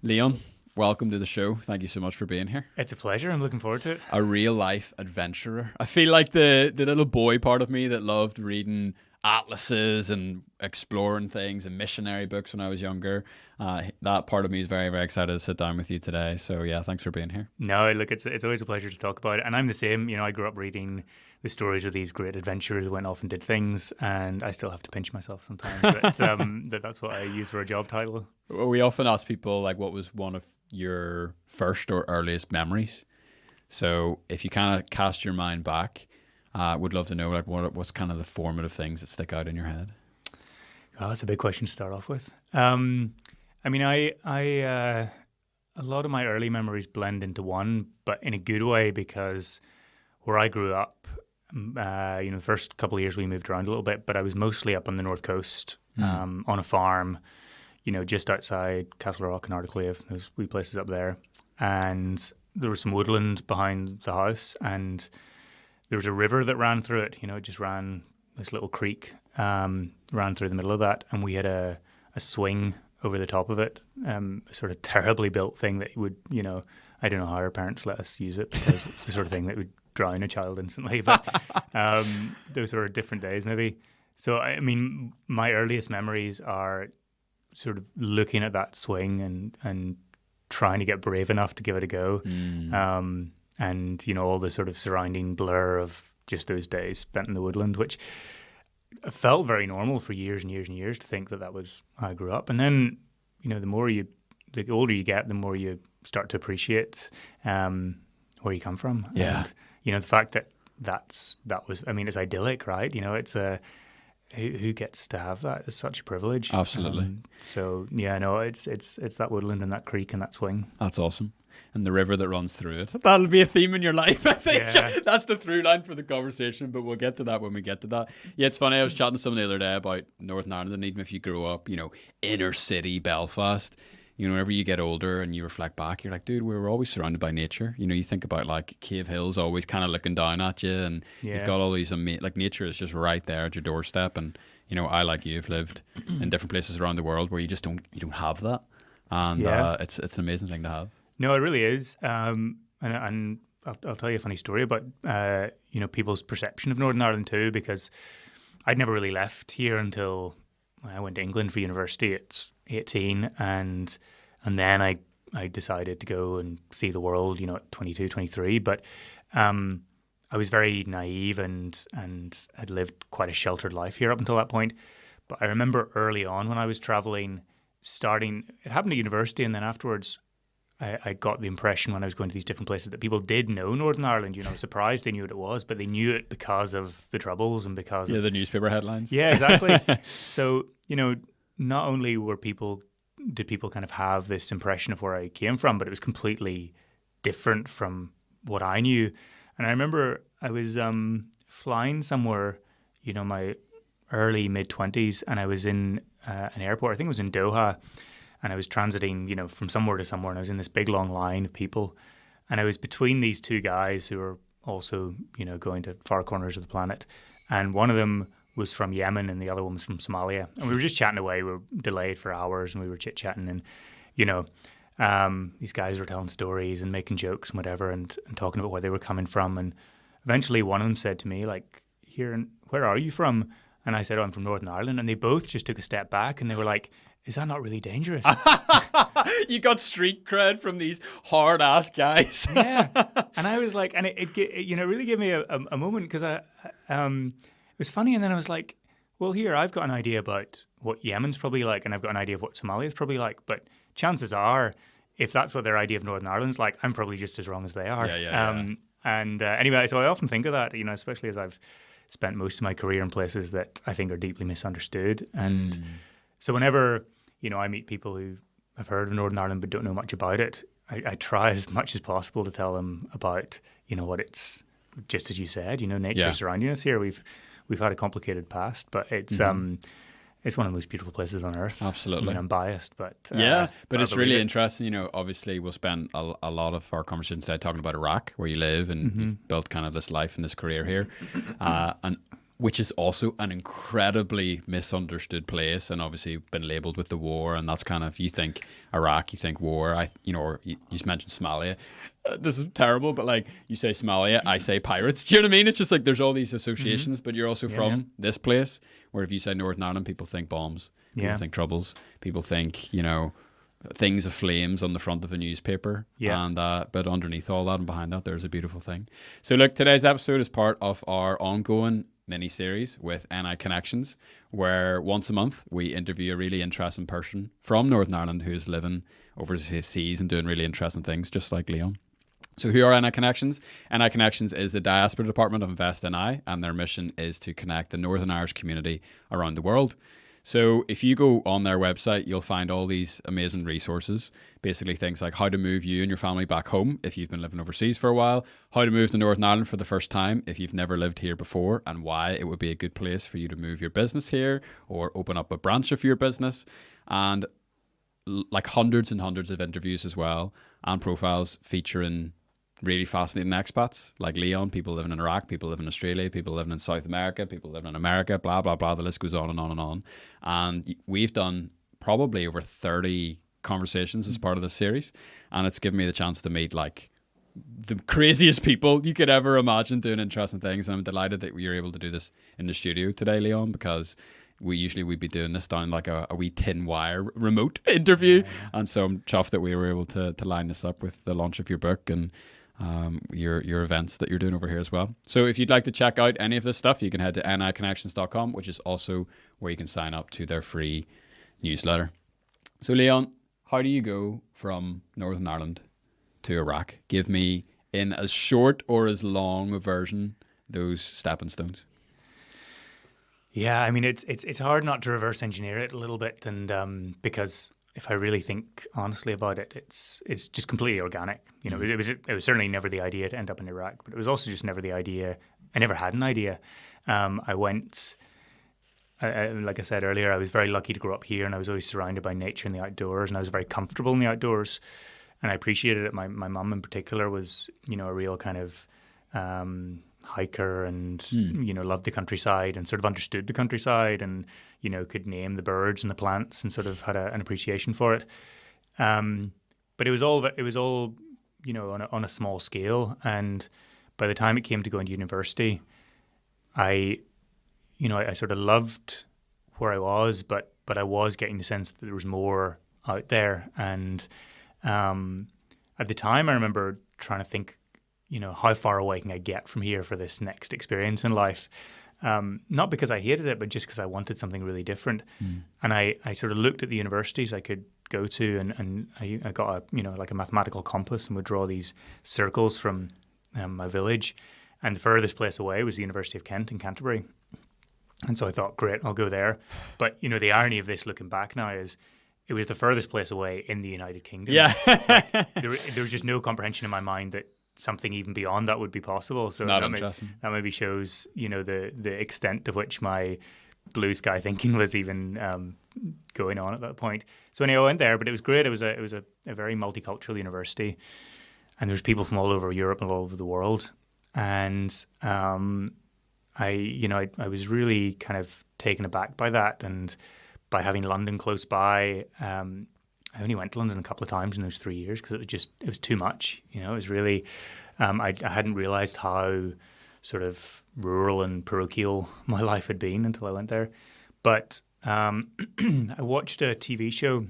Leon, welcome to the show. Thank you so much for being here. It's a pleasure. I'm looking forward to it. A real life adventurer. I feel like the little boy part of me that loved reading atlases and exploring things and missionary books when I was younger. That part of me is very, very excited to sit down with you today. So yeah, thanks for being here. No, look, it's always a pleasure to talk about it. And I'm the same. I grew up reading the stories of these great adventurers who went off and did things, and I still have to pinch myself sometimes. That's what I use for a job title. Well, we often ask people like, what was one of your first or earliest memories? So if you kind of cast your mind back, would love to know like what's kind of the formative things that stick out in your head. Oh, that's a big question to start off with. A lot of my early memories blend into one, but in a good way, because where I grew up, the first couple of years we moved around a little bit, but I was mostly up on the north coast, on a farm, just outside Castle Rock and Ardiclave, those wee places up there. And there was some woodland behind the house, and there was a river that ran through it. It just ran, this little creek, ran through the middle of that, and we had a swing over the top of it, a sort of terribly built thing that would, I don't know how our parents let us use it, because it's the sort of thing that would drown a child instantly, but those were different days maybe. So, my earliest memories are sort of looking at that swing and trying to get brave enough to give it a go. And, all the sort of surrounding blur of just those days spent in the woodland, which felt very normal for years and years and years to think that was how I grew up. And then, the older you get, the more you start to appreciate where you come from. Yeah. And, the fact that it's idyllic, right? It's who gets to have that? It's such a privilege. Absolutely. It's that woodland and that creek and that swing. That's awesome. And the river that runs through it. That'll be a theme in your life, I think. Yeah. That's the through line for the conversation, but we'll get to that when we get to that. Yeah, it's funny. I was chatting to someone the other day about Northern Ireland, and even if you grew up, inner city Belfast, whenever you get older and you reflect back, you're like, dude, we were always surrounded by nature. You think about like Cave Hill's always kind of looking down at you, and you've got all these like nature is just right there at your doorstep. And I, like you've lived in different places around the world where you just don't have that, and it's an amazing thing to have. No, it really is. And I'll tell you a funny story about people's perception of Northern Ireland too, because I'd never really left here until I went to England for university at 18, and then I decided to go and see the world, at 22, 23. But I was very naive and had lived quite a sheltered life here up until that point. But I remember early on when I was traveling, it happened at university, and then afterwards I got the impression when I was going to these different places that people did know Northern Ireland. I was surprised they knew what it was, but they knew it because of the Troubles and because of the newspaper headlines. Yeah, exactly. So, not only did people kind of have this impression of where I came from, but it was completely different from what I knew. And I remember I was flying somewhere, my early mid-20s, and I was in an airport. I think it was in Doha. And I was transiting, from somewhere to somewhere, and I was in this big long line of people. And I was between these two guys who were also, going to far corners of the planet. And one of them was from Yemen and the other one was from Somalia. And we were just chatting away. We were delayed for hours and we were chit-chatting. And, these guys were telling stories and making jokes and whatever and talking about where they were coming from. And eventually one of them said to me, like, where are you from? And I said, I'm from Northern Ireland. And they both just took a step back and they were like, is that not really dangerous? You got street cred from these hard ass guys. Yeah, and I was like, and it really gave me a moment, because it was funny, and then I was like, well, here I've got an idea about what Yemen's probably like, and I've got an idea of what Somalia's probably like, but chances are, if that's what their idea of Northern Ireland's like, I'm probably just as wrong as they are. Yeah. And anyway, so I often think of that, especially as I've spent most of my career in places that I think are deeply misunderstood, and so whenever I meet people who have heard of Northern Ireland but don't know much about it, I try as much as possible to tell them about what it's, just as you said, nature surrounding us here. We've had a complicated past, but it's it's one of the most beautiful places on earth. Absolutely. I'm biased, but but it's really interesting. Obviously we'll spend a lot of our conversations today talking about Iraq, where you live, and you've built kind of this life and this career here, and which is also an incredibly misunderstood place, and obviously been labelled with the war. And that's kind of, you think Iraq, you think war. Or you just mentioned Somalia. This is terrible, but like, you say Somalia, I say pirates. Do you know what I mean? It's just like there's all these associations, but you're also from this place. Where if you say Northern Ireland, people think bombs, people think troubles, people think things of flames on the front of a newspaper. And but underneath all that and behind that, there's a beautiful thing. So look, today's episode is part of our ongoing mini-series with NI Connections, where once a month we interview a really interesting person from Northern Ireland who's living overseas and doing really interesting things, just like Leon. So who are NI Connections? NI Connections is the diaspora department of Invest NI, and their mission is to connect the Northern Irish community around the world. So if you go on their website, you'll find all these amazing resources. Basically things like how to move you and your family back home if you've been living overseas for a while, how to move to Northern Ireland for the first time if you've never lived here before, and why it would be a good place for you to move your business here or open up a branch of your business, and like hundreds and hundreds of interviews as well, and profiles featuring really fascinating expats like Leon, people living in Iraq, people living in Australia, people living in South America, people living in America, blah, blah, blah. The list goes on and on and on. And we've done probably over 30 conversations as part of this series. And it's given me the chance to meet like the craziest people you could ever imagine doing interesting things. And I'm delighted that we were able to do this in the studio today, Leon, because we'd be doing this down like a wee tin wire remote interview. And so I'm chuffed that we were able to line this up with the launch of your book and your events that you're doing over here as well. So if you'd like to check out any of this stuff, you can head to niconnections.com, which is also where you can sign up to their free newsletter. So Leon, how do you go from Northern Ireland to Iraq? Give me, in as short or as long a version, those stepping stones. Yeah, I mean, it's hard not to reverse engineer it a little bit, and because if I really think honestly about it, it's just completely organic. It was certainly never the idea to end up in Iraq, but it was also just never the idea. I never had an idea. I went, like I said earlier, I was very lucky to grow up here, and I was always surrounded by nature and the outdoors, and I was very comfortable in the outdoors, and I appreciated it. My mum in particular was, a real kind of hiker, and loved the countryside and sort of understood the countryside, and could name the birds and the plants and sort of had an appreciation for it. But it was all on a small scale. And by the time it came to going to university, I sort of loved where I was, but I was getting the sense that there was more out there. And at the time, I remember trying to think, how far away can I get from here for this next experience in life? Not because I hated it, but just because I wanted something really different. And I sort of looked at the universities I could go to, and I got a mathematical compass and would draw these circles from my village. And the furthest place away was the University of Kent in Canterbury. And so I thought, great, I'll go there. But, the irony of this looking back now is it was the furthest place away in the United Kingdom. Yeah. there was just no comprehension in my mind that something even beyond that would be possible. So that maybe shows, the extent to which my blue sky thinking was even going on at that point. So anyway, I went there, but it was great. It was a very multicultural university, and there's people from all over Europe and all over the world. And I was really kind of taken aback by that, and by having London close by. I only went to London a couple of times in those 3 years because it was too much. It was really, I hadn't realized how sort of rural and parochial my life had been until I went there. But I watched a TV show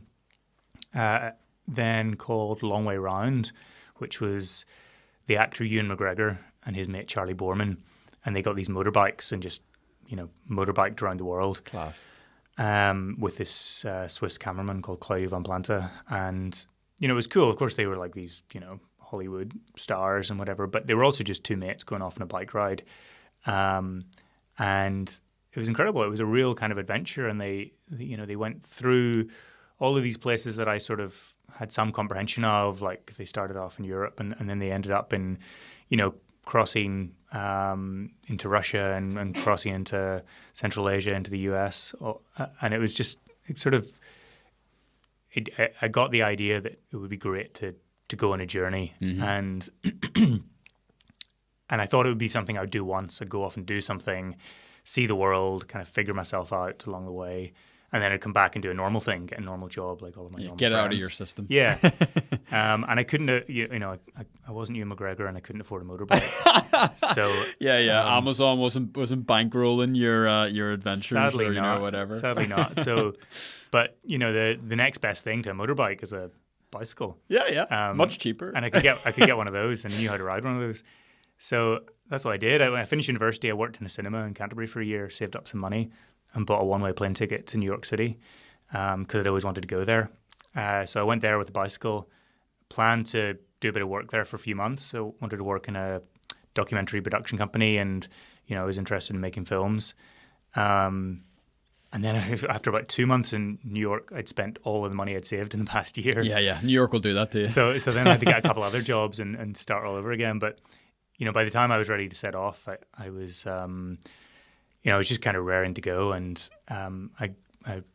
then called Long Way Round, which was the actor Ewan McGregor and his mate Charlie Boorman, and they got these motorbikes and just motorbiked around the world. Class. With this Swiss cameraman called Claudio Van Planta. And, it was cool. Of course, they were like these, Hollywood stars and whatever, but they were also just two mates going off on a bike ride. And it was incredible. It was a real kind of adventure. And they went through all of these places that I sort of had some comprehension of. Like they started off in Europe and then they ended up in, crossing into Russia and crossing into Central Asia, into the US. And it was just I got the idea that it would be great to go on a journey. And and I thought it would be something I would do once. I'd go off and do something, see the world, kind of figure myself out along the way. And then I'd come back and do a normal thing, get a normal job like all of my normal Get friends. out of your system. Yeah. And I couldn't, I wasn't Ewan McGregor and I couldn't afford a motorbike. So Amazon wasn't bankrolling your adventures sadly or not, whatever. Sadly not. So, but the next best thing to a motorbike is a bicycle. Yeah. Much cheaper. And I could get one of those and knew how to ride one of those. So that's what I did. When I finished university, I worked in a cinema in Canterbury for a year, saved up some money, and bought a one-way plane ticket to New York City because I'd always wanted to go there. So I went there with a bicycle, planned to do a bit of work there for a few months. So wanted to work in a documentary production company, and I was interested in making films. And then after about 2 months in New York, I'd spent all of the money I'd saved in the past year. Yeah. New York will do that to you. So then I had to get a couple other jobs and start all over again. But by the time I was ready to set off, I was I was just kind of raring to go, and I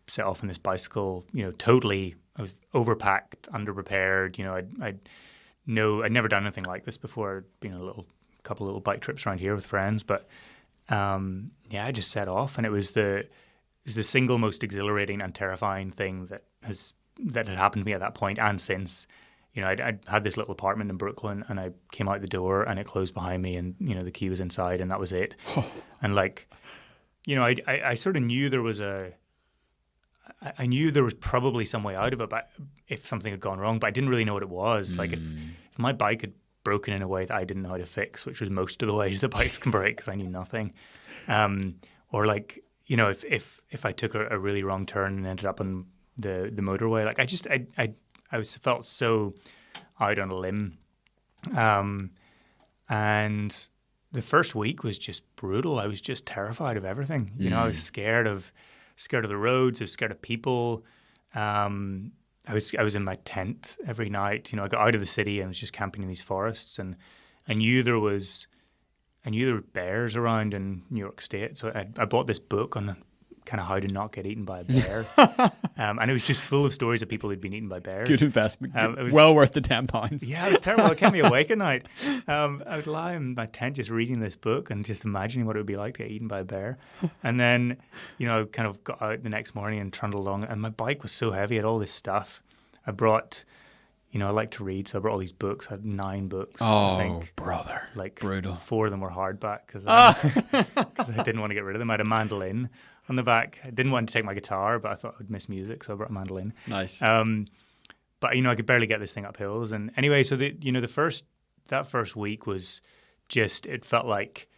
set off on this bicycle. Totally, I was overpacked, underprepared. I'd never done anything like this before. I'd been a couple little bike trips around here with friends, but I just set off, and it was the single most exhilarating and terrifying thing that had happened to me at that point and since. I'd had this little apartment in Brooklyn, and I came out the door and it closed behind me, and the key was inside, and that was it. And I sort of knew there was I knew there was probably some way out of it, but if something had gone wrong, but I didn't really know what it was. Like if my bike had broken in a way that I didn't know how to fix, which was most of the ways that bikes can break because I knew nothing, or if I took a really wrong turn and ended up on the motorway, I felt so out on a limb, and the first week was just brutal. I was just terrified of everything. I was scared of the roads. I was scared of people. I was in my tent every night. I got out of the city and was just camping in these forests, and I knew there were bears around in New York State. So I bought this book on kind of how to not get eaten by a bear. And it was just full of stories of people who'd been eaten by bears. Good investment. It was well worth the £10. Yeah, it was terrible. It kept me awake at night. I would lie in my tent just reading this book and just imagining what it would be like to get eaten by a bear. And then, I kind of got out the next morning and trundled along, and my bike was so heavy. I had all this stuff. I brought, I like to read, so I brought all these books. I had 9 books. Oh, I think. brother. Brutal. 4 of them were hardback because I didn't want to get rid of them. I had a mandolin on the back. I didn't want to take my guitar, but I thought I'd miss music, so I brought a mandolin. Nice. But I could barely get this thing up hills. And anyway, so that first week was just, it felt like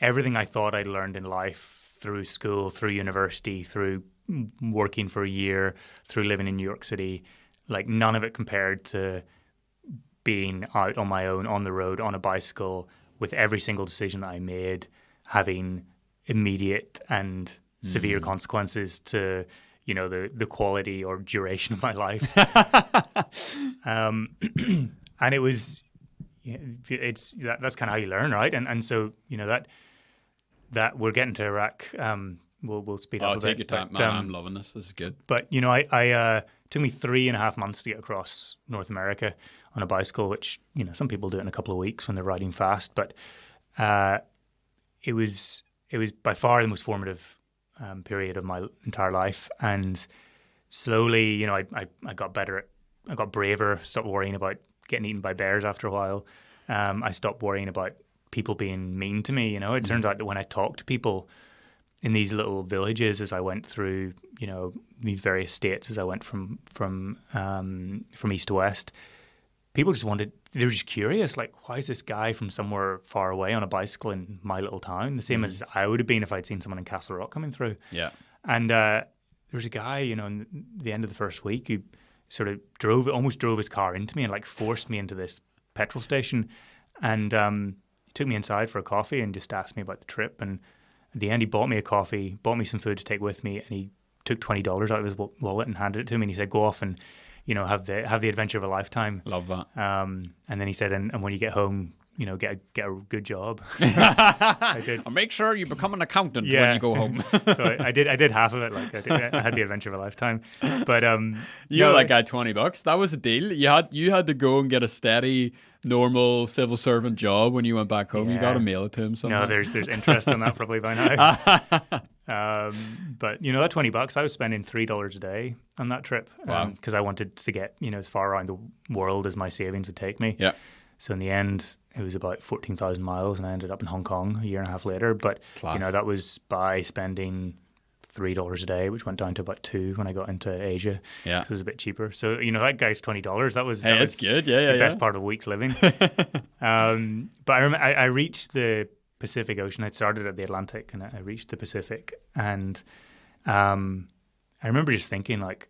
everything I thought I'd learned in life through school, through university, through working for a year, through living in New York City, like none of it compared to being out on my own, on the road, on a bicycle, with every single decision that I made having immediate and severe consequences to the quality or duration of my life. And it was that's kind of how you learn, right? And so that we're getting to Iraq. We'll speed up a bit. Take your time, man. I'm loving this. This is good. But I took me 3.5 months to get across North America on a bicycle, which some people do it in a couple of weeks when they're riding fast. But it was by far the most formative period of my entire life, and slowly, I got better I got braver, stopped worrying about getting eaten by bears after a while. I stopped worrying about people being mean to me. It turns out that when I talked to people in these little villages, as I went through, these various states, as I went from east to west, people just they were just curious, like, why is this guy from somewhere far away on a bicycle in my little town? The same as I would have been if I'd seen someone in Castle Rock coming through. Yeah. And there was a guy, in the end of the first week who sort of almost drove his car into me and like forced me into this petrol station. And he took me inside for a coffee and just asked me about the trip. And at the end, he bought me a coffee, bought me some food to take with me, and he took $20 out of his wallet and handed it to me. And he said, "Go off and have the adventure of a lifetime." Love that. And then he said, and when you get home, get a good job. I did. I'll make sure you become an accountant when you go home. So I did half of it. Like I had the adventure of a lifetime. But you like got $20. That was a deal. You had to go and get a steady, normal civil servant job when you went back home. You got to mail it to him somehow. No, there's interest on that probably by now. But that $20, I was spending $3 a day on that trip. Wow. Because I wanted to get as far around the world as my savings would take me. Yeah. So in the end, it was about 14,000 miles, and I ended up in Hong Kong a year and a half later. But Class. That was by spending $3 a day, which went down to about $2 when I got into Asia. Yeah, so it was a bit cheaper. So that guy's $20. That was good. Yeah, the best part of a week's living. But I remember I reached the Pacific Ocean. I'd started at the Atlantic, and I reached the Pacific, and I remember just thinking like,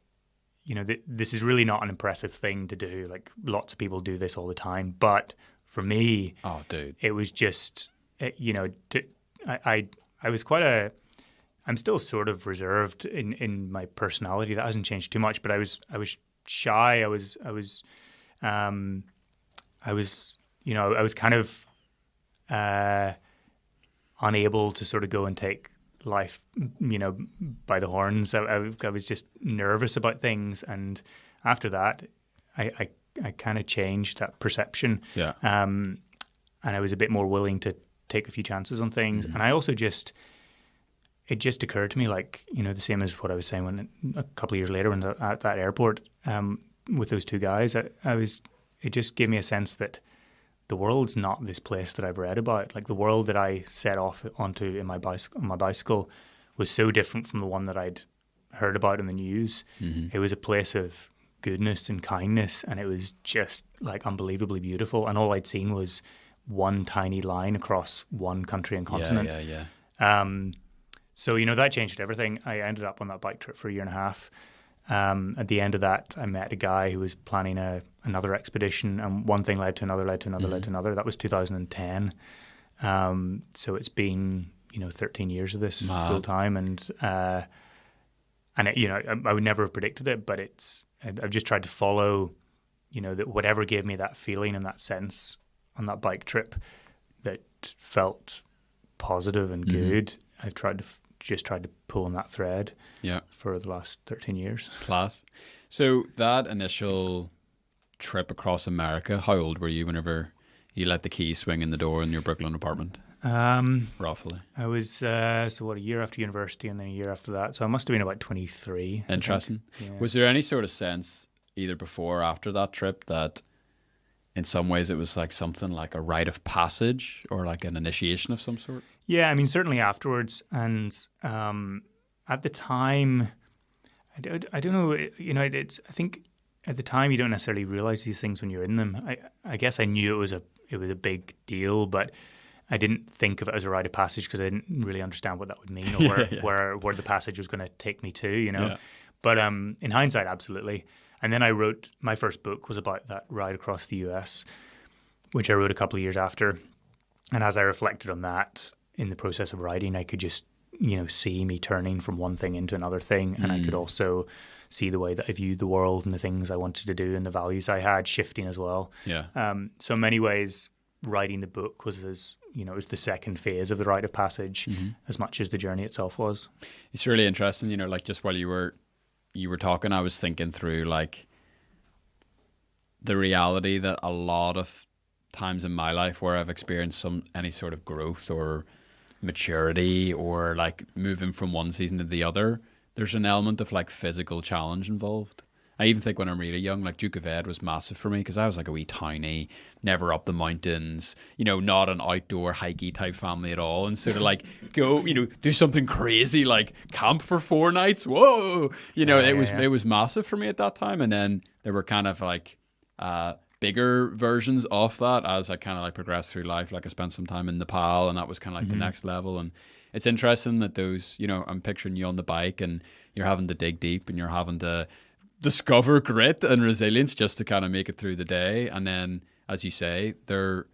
this is really not an impressive thing to do. Like lots of people do this all the time, but for me, oh, dude, it was just, I was I'm still sort of reserved in my personality. That hasn't changed too much, but I was shy. I was kind of unable to sort of go and take life, by the horns. I was just nervous about things, and after that, I kind of changed that perception. Yeah. And I was a bit more willing to take a few chances on things, and I also it just occurred to me, like the same as what I was saying when a couple of years later when at that airport with those two guys, it just gave me a sense that the world's not this place that I've read about. Like the world that I set off onto on my bicycle was so different from the one that I'd heard about in the news. It was a place of goodness and kindness, and it was just like unbelievably beautiful. And all I'd seen was one tiny line across one country and continent. Yeah. So that changed everything. I ended up on that bike trip for a year and a half. At the end of that, I met a guy who was planning another expedition, and one thing led to another, led to another, led to another. That was 2010. So it's been 13 years of this full time, and I would never have predicted it, but I've just tried to follow, that whatever gave me that feeling and that sense on that bike trip that felt positive and good. I've tried to pull on that thread for the last 13 years. Class. So that initial trip across America, how old were you whenever you let the key swing in the door in your Brooklyn apartment? Roughly. I was, a year after university and then a year after that. So I must have been about 23. Interesting. Yeah. Was there any sort of sense either before or after that trip that in some ways it was like something like a rite of passage or like an initiation of some sort? Yeah, I mean, certainly afterwards. And at the time, I don't know, I think at the time you don't necessarily realize these things when you're in them. I guess I knew it was a big deal, but I didn't think of it as a rite of passage because I didn't really understand what that would mean or where the passage was going to take me to, Yeah. But in hindsight, absolutely. And then I wrote, my first book was about that ride across the US, which I wrote a couple of years after. And as I reflected on that in the process of writing, I could just, see me turning from one thing into another thing. And I could also see the way that I viewed the world and the things I wanted to do and the values I had shifting as well. Yeah. So in many ways, writing the book was it was the second phase of the rite of passage as much as the journey itself was. It's really interesting, like just while you were talking, I was thinking through like the reality that a lot of times in my life where I've experienced any sort of growth or maturity or like moving from one season to the other, there's an element of like physical challenge involved. I even think when I'm really young, like Duke of Ed was massive for me because I was like a wee tiny, never up the mountains, not an outdoor hikey type family at all. And sort of like go, do something crazy like camp for 4 nights. Whoa, it was massive for me at that time. And then there were kind of like bigger versions of that as I kind of like progressed through life. Like I spent some time in Nepal and that was kind of like the next level. And it's interesting that those, I'm picturing you on the bike and you're having to dig deep and you're having to discover grit and resilience just to kind of make it through the day. And then, as you say, there's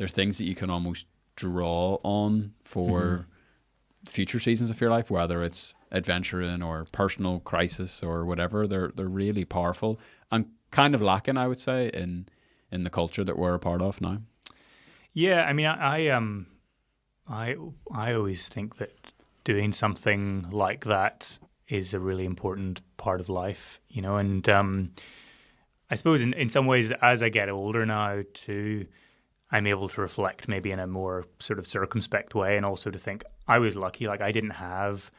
things that you can almost draw on for future seasons of your life, whether it's adventuring or personal crisis or whatever. They're really powerful and kind of lacking, I would say, in the culture that we're a part of now. Yeah, I mean, I always think that doing something like that is a really important part of life, and I suppose in some ways, as I get older now, too, I'm able to reflect maybe in a more sort of circumspect way, and also to think I was lucky. Like, I didn't have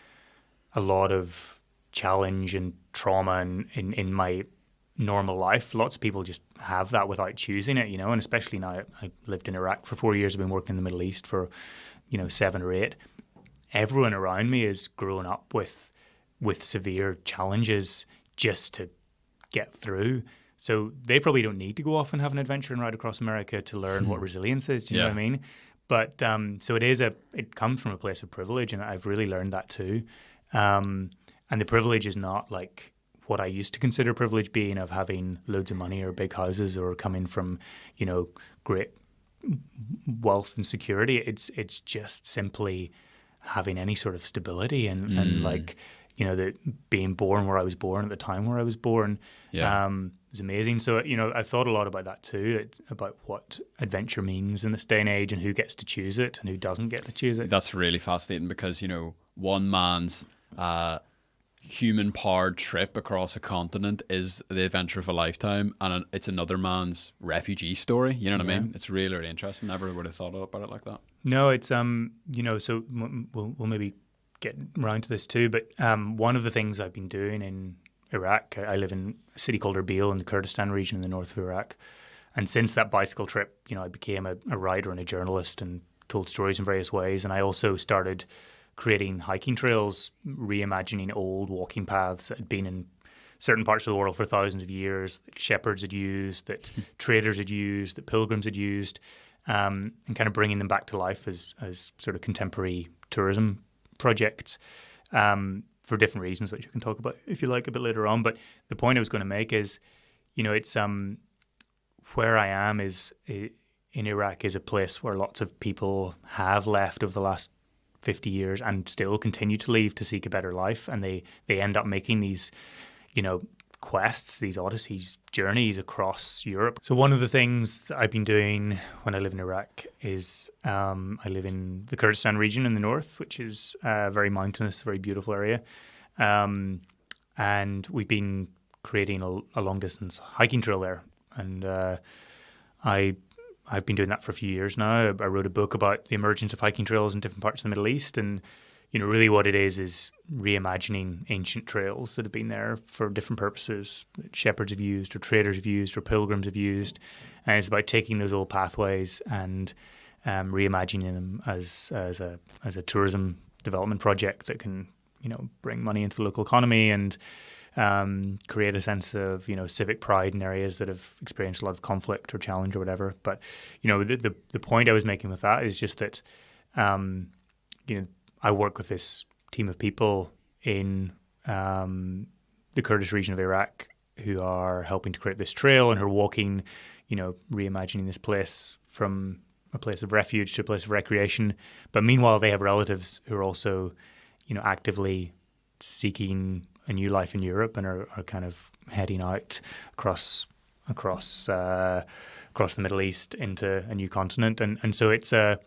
a lot of challenge and trauma in my normal life. Lots of people just have that without choosing it, and especially now. I lived in Iraq for 4 years. I've been working in the Middle East for 7 or 8. Everyone around me is growing up with severe challenges just to get through. So they probably don't need to go off and have an adventure and ride across America to learn what resilience is. Do you know what I mean? But so it comes from a place of privilege, and I've really learned that too. And the privilege is not like what I used to consider privilege being, of having loads of money or big houses or coming from, great wealth and security. It's just simply having any sort of stability and like, the being born where I was born at the time where I was born. It was amazing. So, I've thought a lot about that too, about what adventure means in this day and age and who gets to choose it and who doesn't get to choose it. That's really fascinating because, one man's human-powered trip across a continent is the adventure of a lifetime, and it's another man's refugee story. You know what I mean? It's really, really interesting. Never would have thought about it like that. No, it's so we'll maybe get around to this too. But one of the things I've been doing in Iraq, I live in a city called Erbil in the Kurdistan region in the north of Iraq, and since that bicycle trip, I became a writer and a journalist and told stories in various ways. And I also started creating hiking trails, reimagining old walking paths that had been in certain parts of the world for thousands of years, that shepherds had used, that traders had used, that pilgrims had used, and kind of bringing them back to life as sort of contemporary tourism projects for different reasons, which you can talk about if you like a bit later on. But the point I was going to make is, it's where I am is in Iraq is a place where lots of people have left over the last 50 years and still continue to leave to seek a better life, and they end up making these quests, these odysseys, journeys across Europe. So one of the things that I've been doing when I live in Iraq is I live in the Kurdistan region in the north, which is a very mountainous, very beautiful area, and we've been creating a long distance hiking trail there, and I've been doing that for a few years now. I wrote a book about the emergence of hiking trails in different parts of the Middle East, and really what it is reimagining ancient trails that have been there for different purposes that shepherds have used or traders have used or pilgrims have used. And it's about taking those old pathways and reimagining them as a tourism development project that can, bring money into the local economy and create a sense of, civic pride in areas that have experienced a lot of conflict or challenge or whatever. But, the point I was making with that is just that, I work with this team of people in the Kurdish region of Iraq who are helping to create this trail and who are walking, reimagining this place from a place of refuge to a place of recreation. But meanwhile, they have relatives who are also, actively seeking a new life in Europe and are kind of heading out across the Middle East into a new continent. And so it's I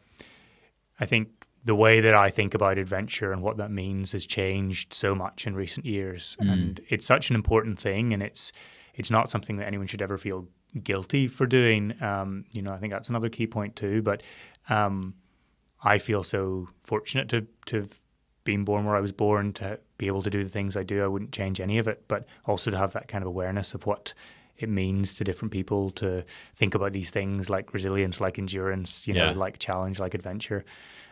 think the way that I think about adventure and what that means has changed so much in recent years. And it's such an important thing, and it's not something that anyone should ever feel guilty for doing. I think that's another key point too. But I feel so fortunate to have been born where I was born, to be able to do the things I do. I wouldn't change any of it, but also to have that kind of awareness of what it means to different people to think about these things like resilience, like endurance, like challenge, like adventure.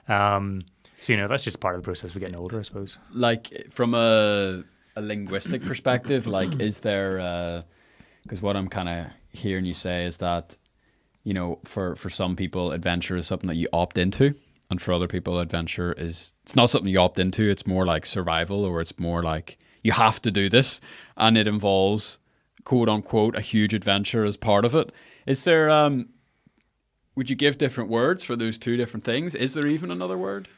So, that's just part of the process of getting older, I suppose. Like from a linguistic perspective, like is there, because what I'm kind of hearing you say is that, for some people, adventure is something that you opt into. And for other people, adventure it's not something you opt into. It's more like survival, or it's more like you have to do this. And it involves, quote unquote, a huge adventure as part of it. Is there, would you give different words for those two different things? Is there even another word?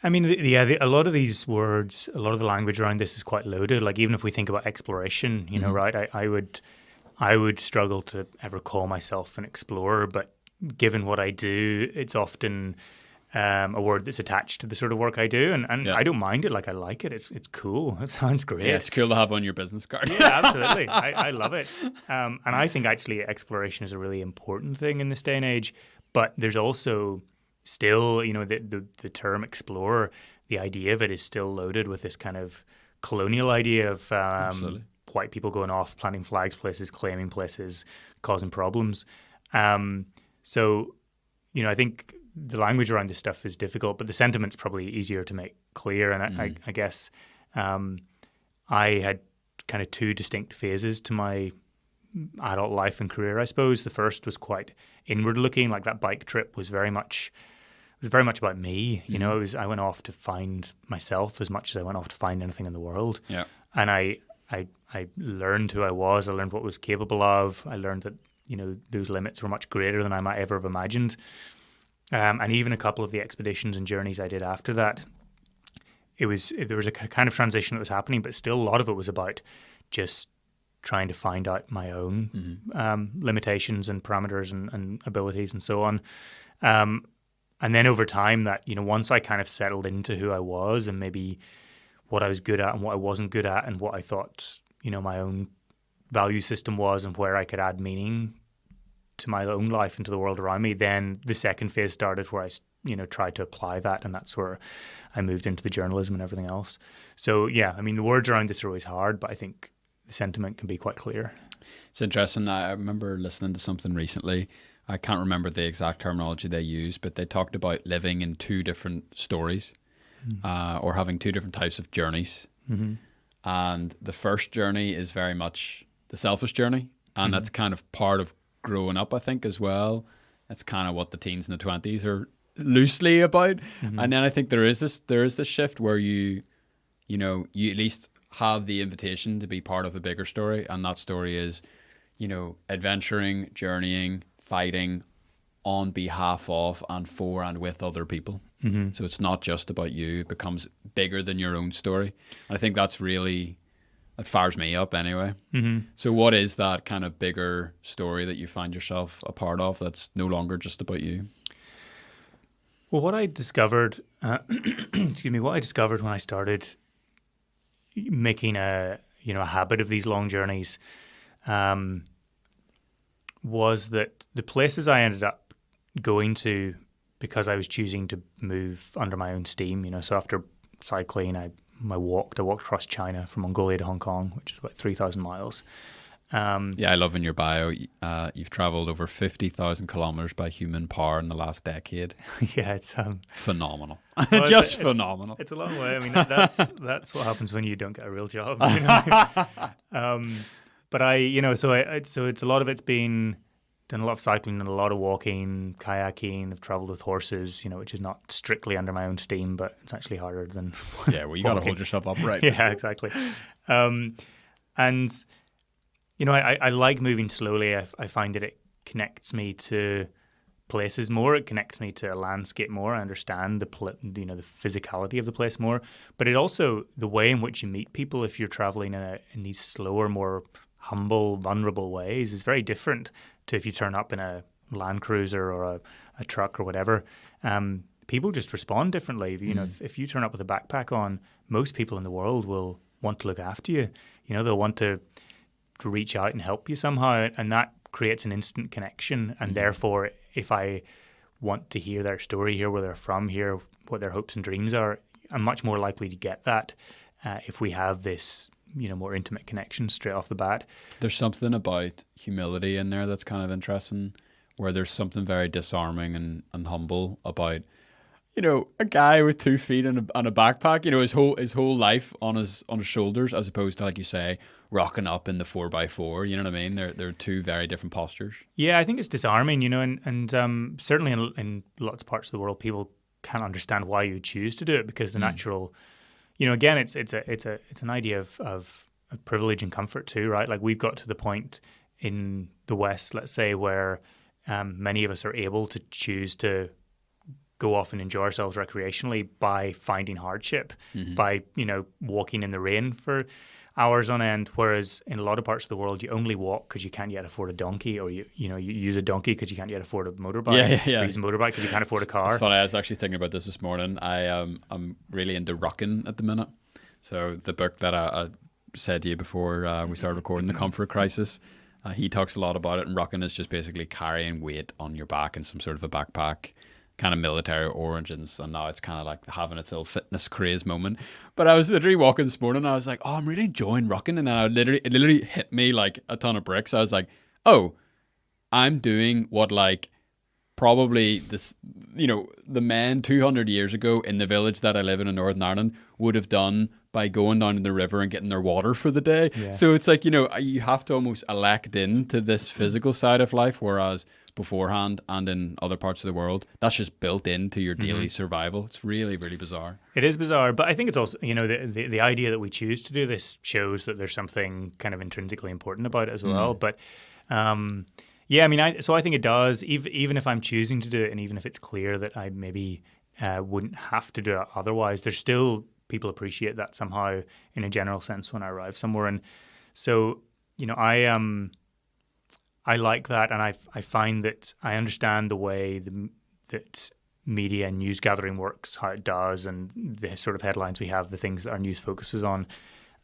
I mean, a lot of these words, a lot of the language around this is quite loaded. Like, even if we think about exploration, right? I would struggle to ever call myself an explorer, but given what I do, it's often a word that's attached to the sort of work I do, and I don't mind it. Like, I like it. It's cool. It sounds great. Yeah, it's cool to have on your business card. Yeah, absolutely. I love it. And I think actually exploration is a really important thing in this day and age. But there's also still, the term explorer, the idea of it is still loaded with this kind of colonial idea of white people going off, planting flags places, claiming places, causing problems. So, I think the language around this stuff is difficult, but the sentiment's probably easier to make clear. And I guess I had kind of two distinct phases to my adult life and career, I suppose. The first was quite inward looking, like that bike trip was very much about me. I went off to find myself as much as I went off to find anything in the world. Yeah. And I learned who I was. I learned what I was capable of. I learned that, those limits were much greater than I might ever have imagined. And even a couple of the expeditions and journeys I did after that, there was a kind of transition that was happening, but still a lot of it was about just trying to find out my own limitations and parameters and abilities and so on. And then over time that, once I kind of settled into who I was and maybe what I was good at and what I wasn't good at and what I thought, my own value system was and where I could add meaning to my own life and to the world around me, then the second phase started where I, tried to apply that, and that's where I moved into the journalism and everything else. So yeah, I mean, the words around this are always hard, but I think the sentiment can be quite clear. It's interesting. I remember listening to something recently. I can't remember the exact terminology they used, but they talked about living in two different stories, or having two different types of journeys. Mm-hmm. And the first journey is very much the selfish journey, and that's kind of part of growing up, I think, as well. That's kind of what the teens and the 20s are loosely about. And then I think there is this shift where you at least have the invitation to be part of a bigger story, and that story is, adventuring, journeying, fighting on behalf of and for and with other people. So it's not just about you. It becomes bigger than your own story. And I think that's really, it fires me up anyway. So what is that kind of bigger story that you find yourself a part of that's no longer just about you? Well, what I discovered, what I discovered when I started making a habit of these long journeys, was that the places I ended up going to, because I was choosing to move under my own steam, so after cycling, I walked across China from Mongolia to Hong Kong, which is about 3,000 miles. Yeah, I love in your bio, you've traveled over 50,000 kilometers by human power in the last decade. Yeah, it's phenomenal. Well, Just phenomenal. It's a long way. I mean, that's what happens when you don't get a real job. But so it's a lot of it's been done a lot of cycling and a lot of walking, kayaking. I've traveled with horses, which is not strictly under my own steam, but it's actually harder than yeah. Well, you got to hold yourself upright. Yeah, exactly. And I like moving slowly. I find that it connects me to places more. It connects me to a landscape more. I understand the physicality of the place more. But it also, the way in which you meet people if you're traveling in these slower, more humble, vulnerable ways is very different to if you turn up in a Land Cruiser or a truck or whatever. People just respond differently. If you turn up with a backpack on, most people in the world will want to look after you. They'll want to reach out and help you somehow, and that creates an instant connection. And therefore, if I want to hear their story, hear where they're from, hear what their hopes and dreams are, I'm much more likely to get that if we have this more intimate connection straight off the bat. There's something about humility in there that's kind of interesting, where there's something very disarming and humble about a guy with 2 feet and a backpack, his whole life on his shoulders, as opposed to, like you say, rocking up in the 4x4. You know what I mean? They're two very different postures. Yeah, I think it's disarming, and certainly in lots of parts of the world, people can't understand why you choose to do it, because the natural, again, it's an idea of privilege and comfort too, right? Like, we've got to the point in the West, let's say, where many of us are able to choose to go off and enjoy ourselves recreationally by finding hardship, by, walking in the rain for hours on end. Whereas in a lot of parts of the world, you only walk because you can't yet afford a donkey, or you use a donkey because you can't yet afford a motorbike. Yeah. Or use a motorbike because you can't afford a car. It's funny. I was actually thinking about this morning. I'm really into rucking at the minute. So the book that I said to you before we started recording, The Comfort Crisis, he talks a lot about it. And rucking is just basically carrying weight on your back in some sort of a backpack, kind of military origins, and now it's kind of like having its little fitness craze moment. But I was literally walking this morning and I was like, oh, I'm really enjoying rucking, and then it literally hit me like a ton of bricks. I was like, oh, I'm doing what like probably this, the men 200 years ago in the village that I live in Northern Ireland would have done by going down to the river and getting their water for the day. Yeah. So it's like, you have to almost elect into this physical side of life, whereas beforehand and in other parts of the world, that's just built into your daily survival. It's really, really bizarre. It is bizarre, but I think it's also, the idea that we choose to do this shows that there's something kind of intrinsically important about it as well. But so I think it does, even if I'm choosing to do it, and even if it's clear that I maybe wouldn't have to do it otherwise, there's still people appreciate that somehow in a general sense when I arrive somewhere. And so, I like that, and I find that I understand the way that media and news gathering works, how it does, and the sort of headlines we have, the things that our news focuses on.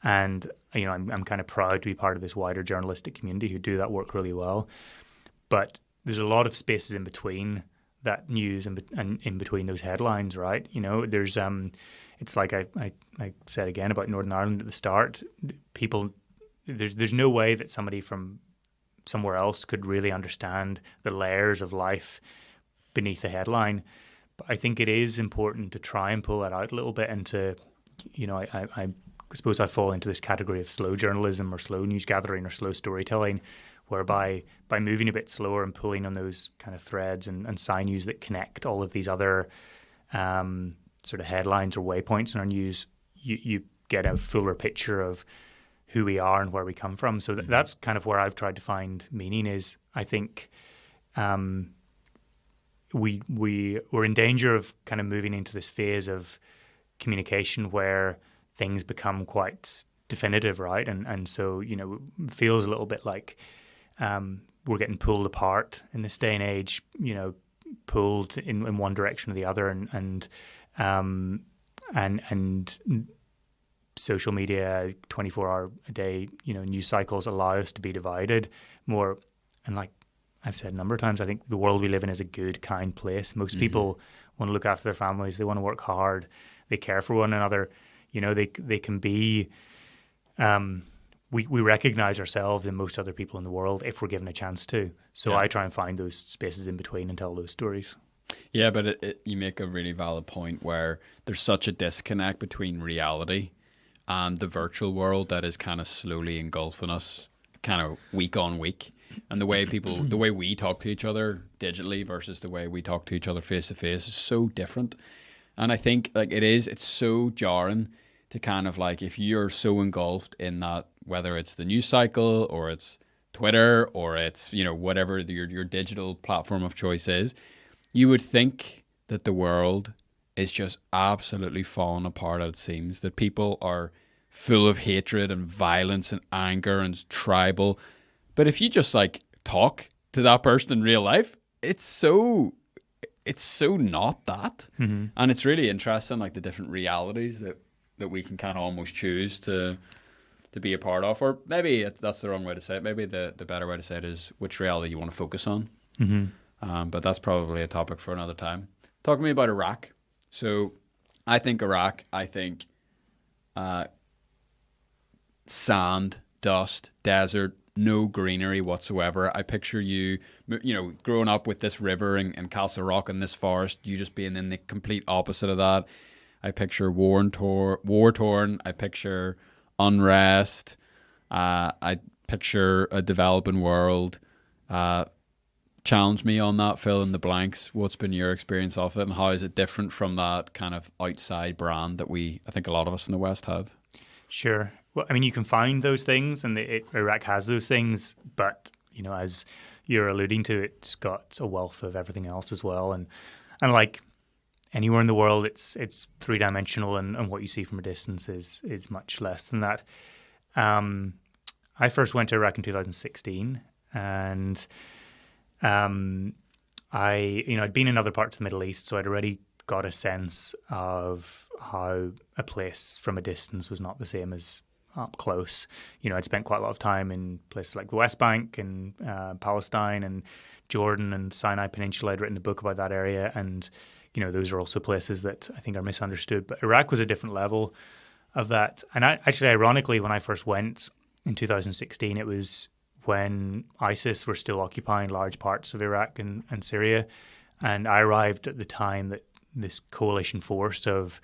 And I'm kind of proud to be part of this wider journalistic community who do that work really well. But there's a lot of spaces in between that news and in between those headlines, right? There's it's like I said again about Northern Ireland at the start. People, there's no way that somebody from somewhere else could really understand the layers of life beneath the headline. But I think it is important to try and pull that out a little bit and to, I suppose I fall into this category of slow journalism or slow news gathering or slow storytelling, whereby by moving a bit slower and pulling on those kind of threads and sinews that connect all of these other sort of headlines or waypoints in our news, you get a fuller picture of who we are and where we come from. So that's kind of where I've tried to find meaning. Is I think we're in danger of kind of moving into this phase of communication where things become quite definitive, right? And so it feels a little bit like we're getting pulled apart in this day and age. Pulled in one direction or the other, and social media, 24-hour a day, news cycles allow us to be divided more. And like I've said a number of times, I think the world we live in is a good, kind place. Most people want to look after their families. They want to work hard. They care for one another. They can be. We recognize ourselves in most other people in the world if we're given a chance to. So I try and find those spaces in between and tell those stories. Yeah, but you make a really valid point where there's such a disconnect between reality and the virtual world that is kind of slowly engulfing us kind of week on week. And the way we talk to each other digitally versus the way we talk to each other face to face is so different. And I think like it's so jarring to kind of like, if you're so engulfed in that, whether it's the news cycle or it's Twitter or it's, whatever your digital platform of choice is, you would think that the world is just absolutely falling apart, it seems, that people are full of hatred and violence and anger and tribal. But if you just like talk to that person in real life, it's so not that. And it's really interesting, like the different realities that we can kind of almost choose to be a part of. Or maybe that's the wrong way to say it. Maybe the better way to say it is which reality you want to focus on. But that's probably a topic for another time. Talk to me about Iraq. So I think Iraq, sand, dust, desert, no greenery whatsoever. I picture you, growing up with this river and Castle Rock and this forest, you just being in the complete opposite of that. I picture war torn. I picture unrest. I picture a developing world. Challenge me on that, fill in the blanks. What's been your experience of it, and how is it different from that kind of outside brand that I think a lot of us in the West have? Sure. Well, I mean, you can find those things, and Iraq has those things, but as you're alluding to, it's got a wealth of everything else as well. And like, anywhere in the world, it's three-dimensional, and what you see from a distance is much less than that. I first went to Iraq in 2016, and I'd been in other parts of the Middle East, so I'd already got a sense of how a place from a distance was not the same as up close. I'd spent quite a lot of time in places like the West Bank and Palestine and Jordan and Sinai Peninsula. I'd written a book about that area, and those are also places that I think are misunderstood. But Iraq was a different level of that. And ironically, when I first went in 2016, it was when ISIS were still occupying large parts of Iraq and Syria. And I arrived at the time that this coalition force of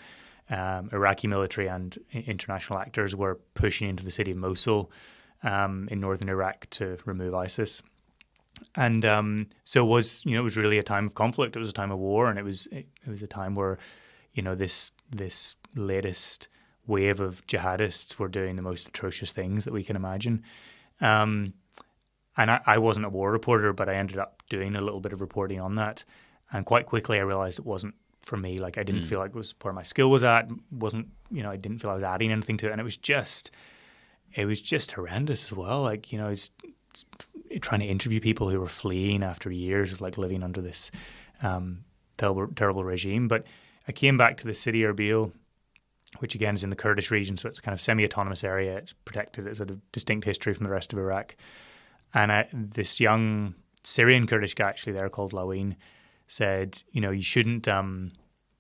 Iraqi military and international actors were pushing into the city of Mosul in northern Iraq to remove ISIS. And so it was really a time of conflict. It was a time of war, and it was a time where, this latest wave of jihadists were doing the most atrocious things that we can imagine. And I wasn't a war reporter, but I ended up doing a little bit of reporting on that. And quite quickly I realized it wasn't for me. Like, I didn't feel like it was where my skill was at. I didn't feel I was adding anything to it. And it was just horrendous as well. Like, it's trying to interview people who were fleeing after years of like living under this terrible regime. But I came back to the city Erbil, which again is in the Kurdish region, so it's a kind of semi-autonomous area. It's protected. It's a distinct history from the rest of Iraq. And this young Syrian Kurdish guy actually there called Laween said, you shouldn't,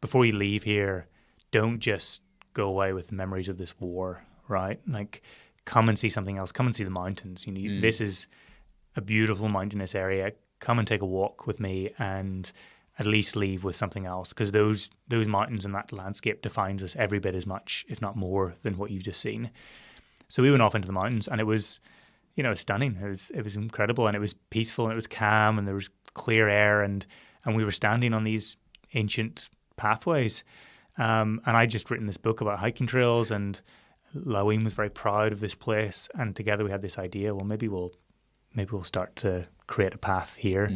before you leave here, don't just go away with memories of this war, right? Like, come and see something else. Come and see the mountains. This is a beautiful mountainous area. Come and take a walk with me and at least leave with something else, because those mountains and that landscape defines us every bit as much, if not more, than what you've just seen. So we went off into the mountains, and it was, stunning. It was incredible, and it was peaceful, and it was calm, and there was clear air, and we were standing on these ancient pathways. And I'd just written this book about hiking trails, and Laween was very proud of this place, and together we had this idea. Well, maybe we'll start to create a path here,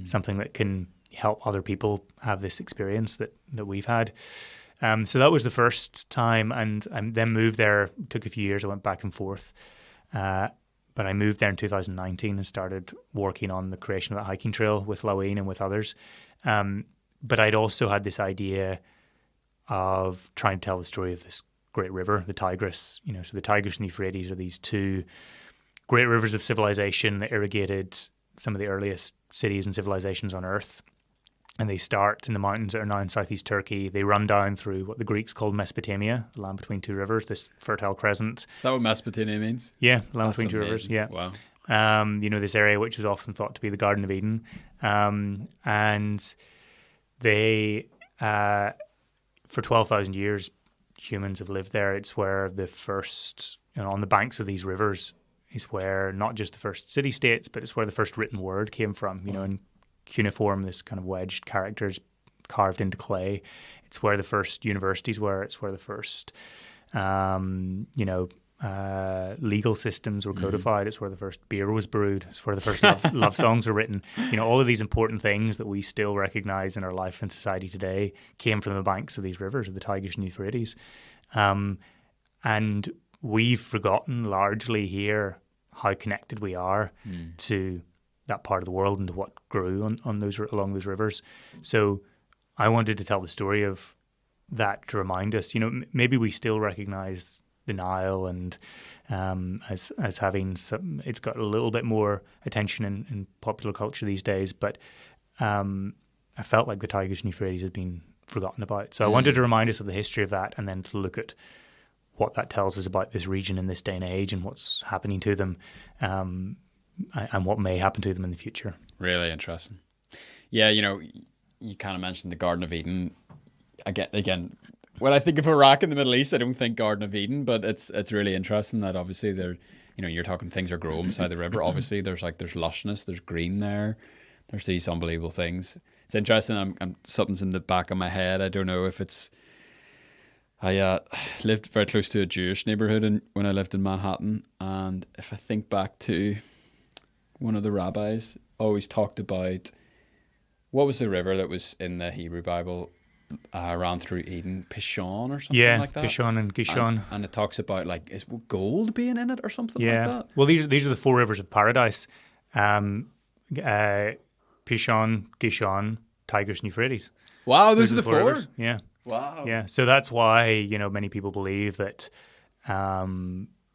something that can help other people have this experience that we've had. So that was the first time, and I then moved there. It took a few years. I went back and forth, but I moved there in 2019 and started working on the creation of that hiking trail with Laween and with others. But I'd also had this idea of trying to tell the story of this great river, the Tigris. So the Tigris and Euphrates are these two great rivers of civilization that irrigated some of the earliest cities and civilizations on Earth. And they start in the mountains that are now in southeast Turkey. They run down through what the Greeks called Mesopotamia, the land between two rivers, this fertile crescent. Is that what Mesopotamia means? Yeah, land between two rivers, yeah. Wow. This area which is often thought to be the Garden of Eden. And they, for 12,000 years, humans have lived there. It's where the first, on the banks of these rivers, is where not just the first city-states, but it's where the first written word came from, in cuneiform, this kind of wedged characters carved into clay. It's where the first universities were. It's where the first, legal systems were codified. It's where the first beer was brewed. It's where the first love songs were written. All of these important things that we still recognize in our life and society today came from the banks of these rivers, of the Tigris and Euphrates. And we've forgotten largely here how connected we are to that part of the world and to what grew along those rivers. So I wanted to tell the story of that to remind us, maybe we still recognize the Nile and as having some, it's got a little bit more attention in popular culture these days, but I felt like the Tigris and Euphrates had been forgotten about. So I wanted to remind us of the history of that, and then to look at what that tells us about this region in this day and age and what's happening to them, and what may happen to them in the future. Really interesting. Yeah, you kind of mentioned the Garden of Eden. Again, when I think of Iraq and the Middle East, I don't think Garden of Eden, but it's really interesting that obviously there, you're talking things are growing beside the river. Obviously, there's lushness, there's green there, there's these unbelievable things. It's interesting. Something's in the back of my head. I don't know if it's. I lived very close to a Jewish neighborhood when I lived in Manhattan, and if I think back to one of the rabbis always talked about, what was the river that was in the Hebrew Bible? ran through Eden, Pishon or something like that. Pishon and Gishon. And it talks about like is gold being in it or something like that. Well, these are the 4 rivers of paradise: Pishon, Gishon, Tigris, and Euphrates. Wow, those are the 4 rivers. Yeah. Wow. Yeah. So that's why many people believe that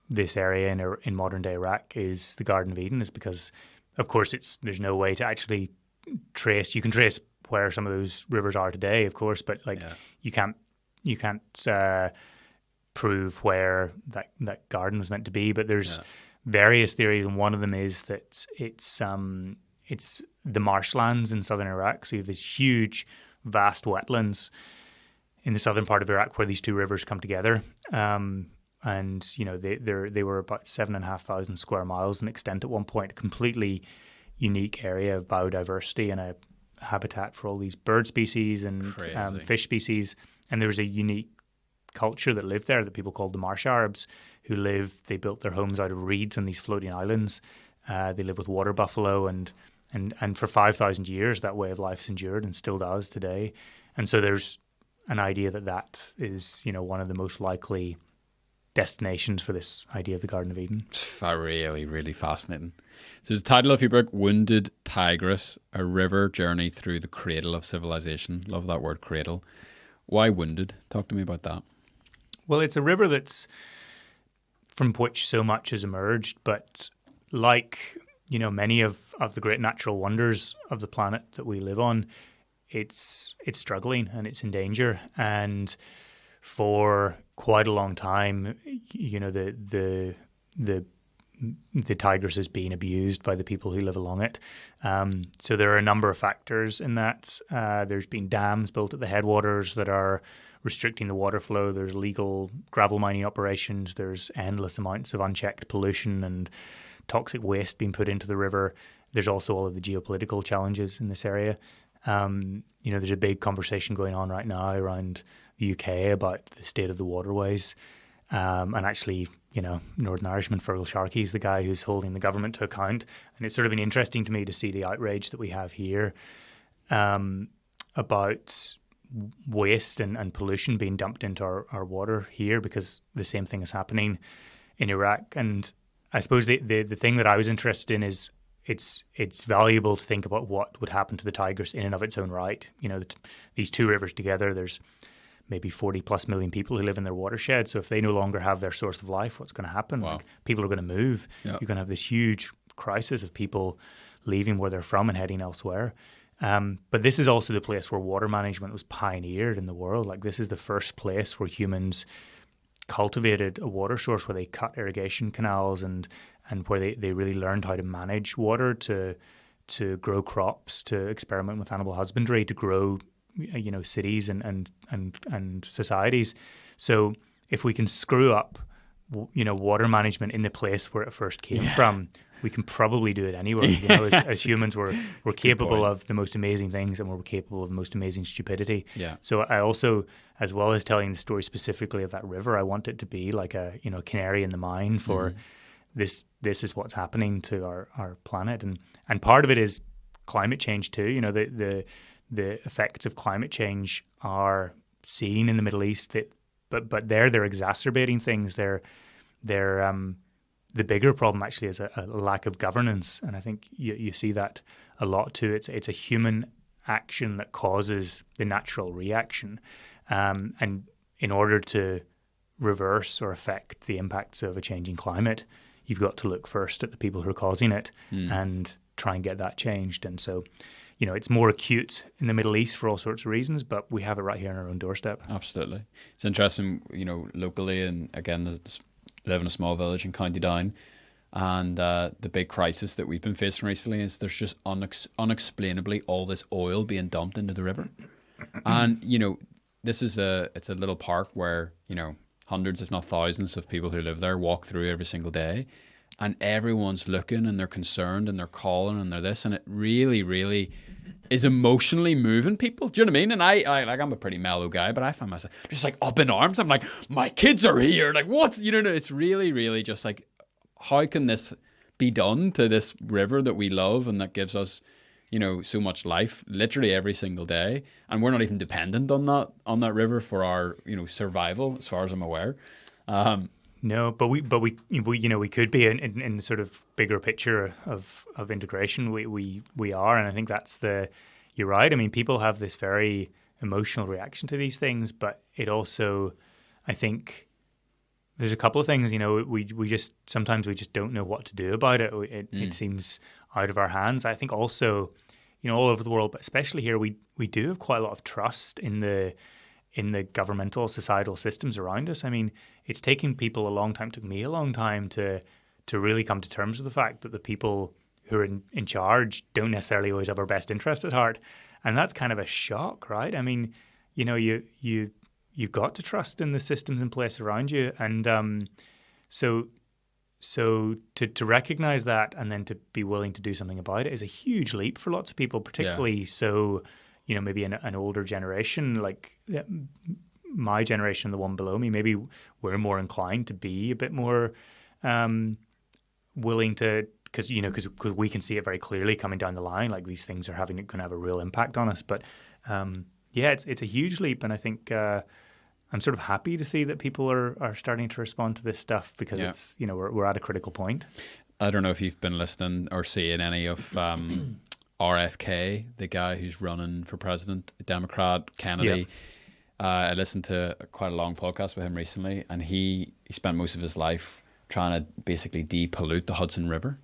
this area in modern day Iraq is the Garden of Eden, is because, of course, there's no way to actually trace. You can trace where some of those rivers are today, of course, but you can't prove where that garden was meant to be. But there's various theories, and one of them is that it's the marshlands in southern Iraq. So you have this huge, vast wetlands in the southern part of Iraq where these 2 rivers come together. And they were about 7,500 square miles in extent at one point, a completely unique area of biodiversity and a habitat for all these bird species and fish species. And there was a unique culture that lived there that people called the Marsh Arabs, they built their homes out of reeds on these floating islands. They live with water buffalo, and for 5,000 years that way of life's endured and still does today. And so there's an idea that is one of the most likely destinations for this idea of the Garden of Eden. It's really, really fascinating. So the title of your book, Wounded Tigris, A River Journey Through the Cradle of Civilization. Love that word, cradle. Why wounded? Talk to me about that. Well, it's a river that's from which so much has emerged, but like many of the great natural wonders of the planet that we live on, it's struggling and it's in danger. And for quite a long time, the Tigris is being abused by the people who live along it. So there are a number of factors in that. There's been dams built at the headwaters that are restricting the water flow. There's illegal gravel mining operations. There's endless amounts of unchecked pollution and toxic waste being put into the river. There's also all of the geopolitical challenges in this area. There's a big conversation going on right now around the UK about the state of the waterways. And actually, Northern Irishman Fergal Sharkey is the guy who's holding the government to account. And it's sort of been interesting to me to see the outrage that we have here about waste and pollution being dumped into our water here, because the same thing is happening in Iraq. And I suppose the thing that I was interested in is it's valuable to think about what would happen to the Tigris in and of its own right. These 2 rivers together, there's maybe 40 plus million people who live in their watershed. So if they no longer have their source of life, what's going to happen? Wow. Like, people are going to move. You're going to have this huge crisis of people leaving where they're from and heading elsewhere. But this is also the place where water management was pioneered in the world. Like, this is the first place where humans cultivated a water source, where they cut irrigation canals and where they really learned how to manage water, to grow crops, to experiment with animal husbandry, to grow cities and societies. So if we can screw up water management in the place where it first came from, we can probably do it anywhere. As humans, we're capable of the most amazing things, and we're capable of the most amazing stupidity. Yeah. So I also, as well as telling the story specifically of that river, I want it to be like a canary in the mine for this is what's happening to our planet, and part of it is climate change too. The effects of climate change are seen in the Middle East, but they're exacerbating things. They're the bigger problem actually is a lack of governance, and I think you see that a lot too. It's a human action that causes the natural reaction, and in order to reverse or affect the impacts of a changing climate, you've got to look first at the people who are causing it and try and get that changed. And so, it's more acute in the Middle East for all sorts of reasons, but we have it right here on our own doorstep. Absolutely. It's interesting, locally, and again, live in a small village in County Down, and the big crisis that we've been facing recently is there's just unexplainably all this oil being dumped into the river. And, this is it's a little park where, hundreds, if not thousands of people who live there walk through every single day, and everyone's looking and they're concerned and they're calling and they're this, and it really, really is emotionally moving people. Do you know what I mean? And I'm a pretty mellow guy, but I find myself just like up in arms. I'm like, my kids are here. Like, what? It's really, really just like, how can this be done to this river that we love and that gives us, so much life literally every single day, and we're not even dependent on that river for our survival, as far as I'm aware. No, but we could be in the sort of bigger picture of integration. We are, and I think you're right. I mean, people have this very emotional reaction to these things, but it also, I think, there's a couple of things. Sometimes we just don't know what to do about it. It seems out of our hands. I think also, all over the world, but especially here, we do have quite a lot of trust in the governmental, societal systems around us. I mean, it's taken people a long time, took me a long time to really come to terms with the fact that the people who are in charge don't necessarily always have our best interests at heart. And that's kind of a shock, right? I mean, you've got to trust in the systems in place around you. And so to recognize that and then to be willing to do something about it is a huge leap for lots of people, particularly so, maybe an older generation, like my generation, the one below me, maybe we're more inclined to be a bit more willing to, because we can see it very clearly coming down the line, like these things are going to have a real impact on us. But it's a huge leap, and I think I'm sort of happy to see that people are starting to respond to this stuff, because it's we're at a critical point. I don't know if you've been listening or seeing any of RFK, the guy who's running for president, Democrat, Kennedy. I listened to quite a long podcast with him recently, and he spent most of his life trying to basically depollute the Hudson River.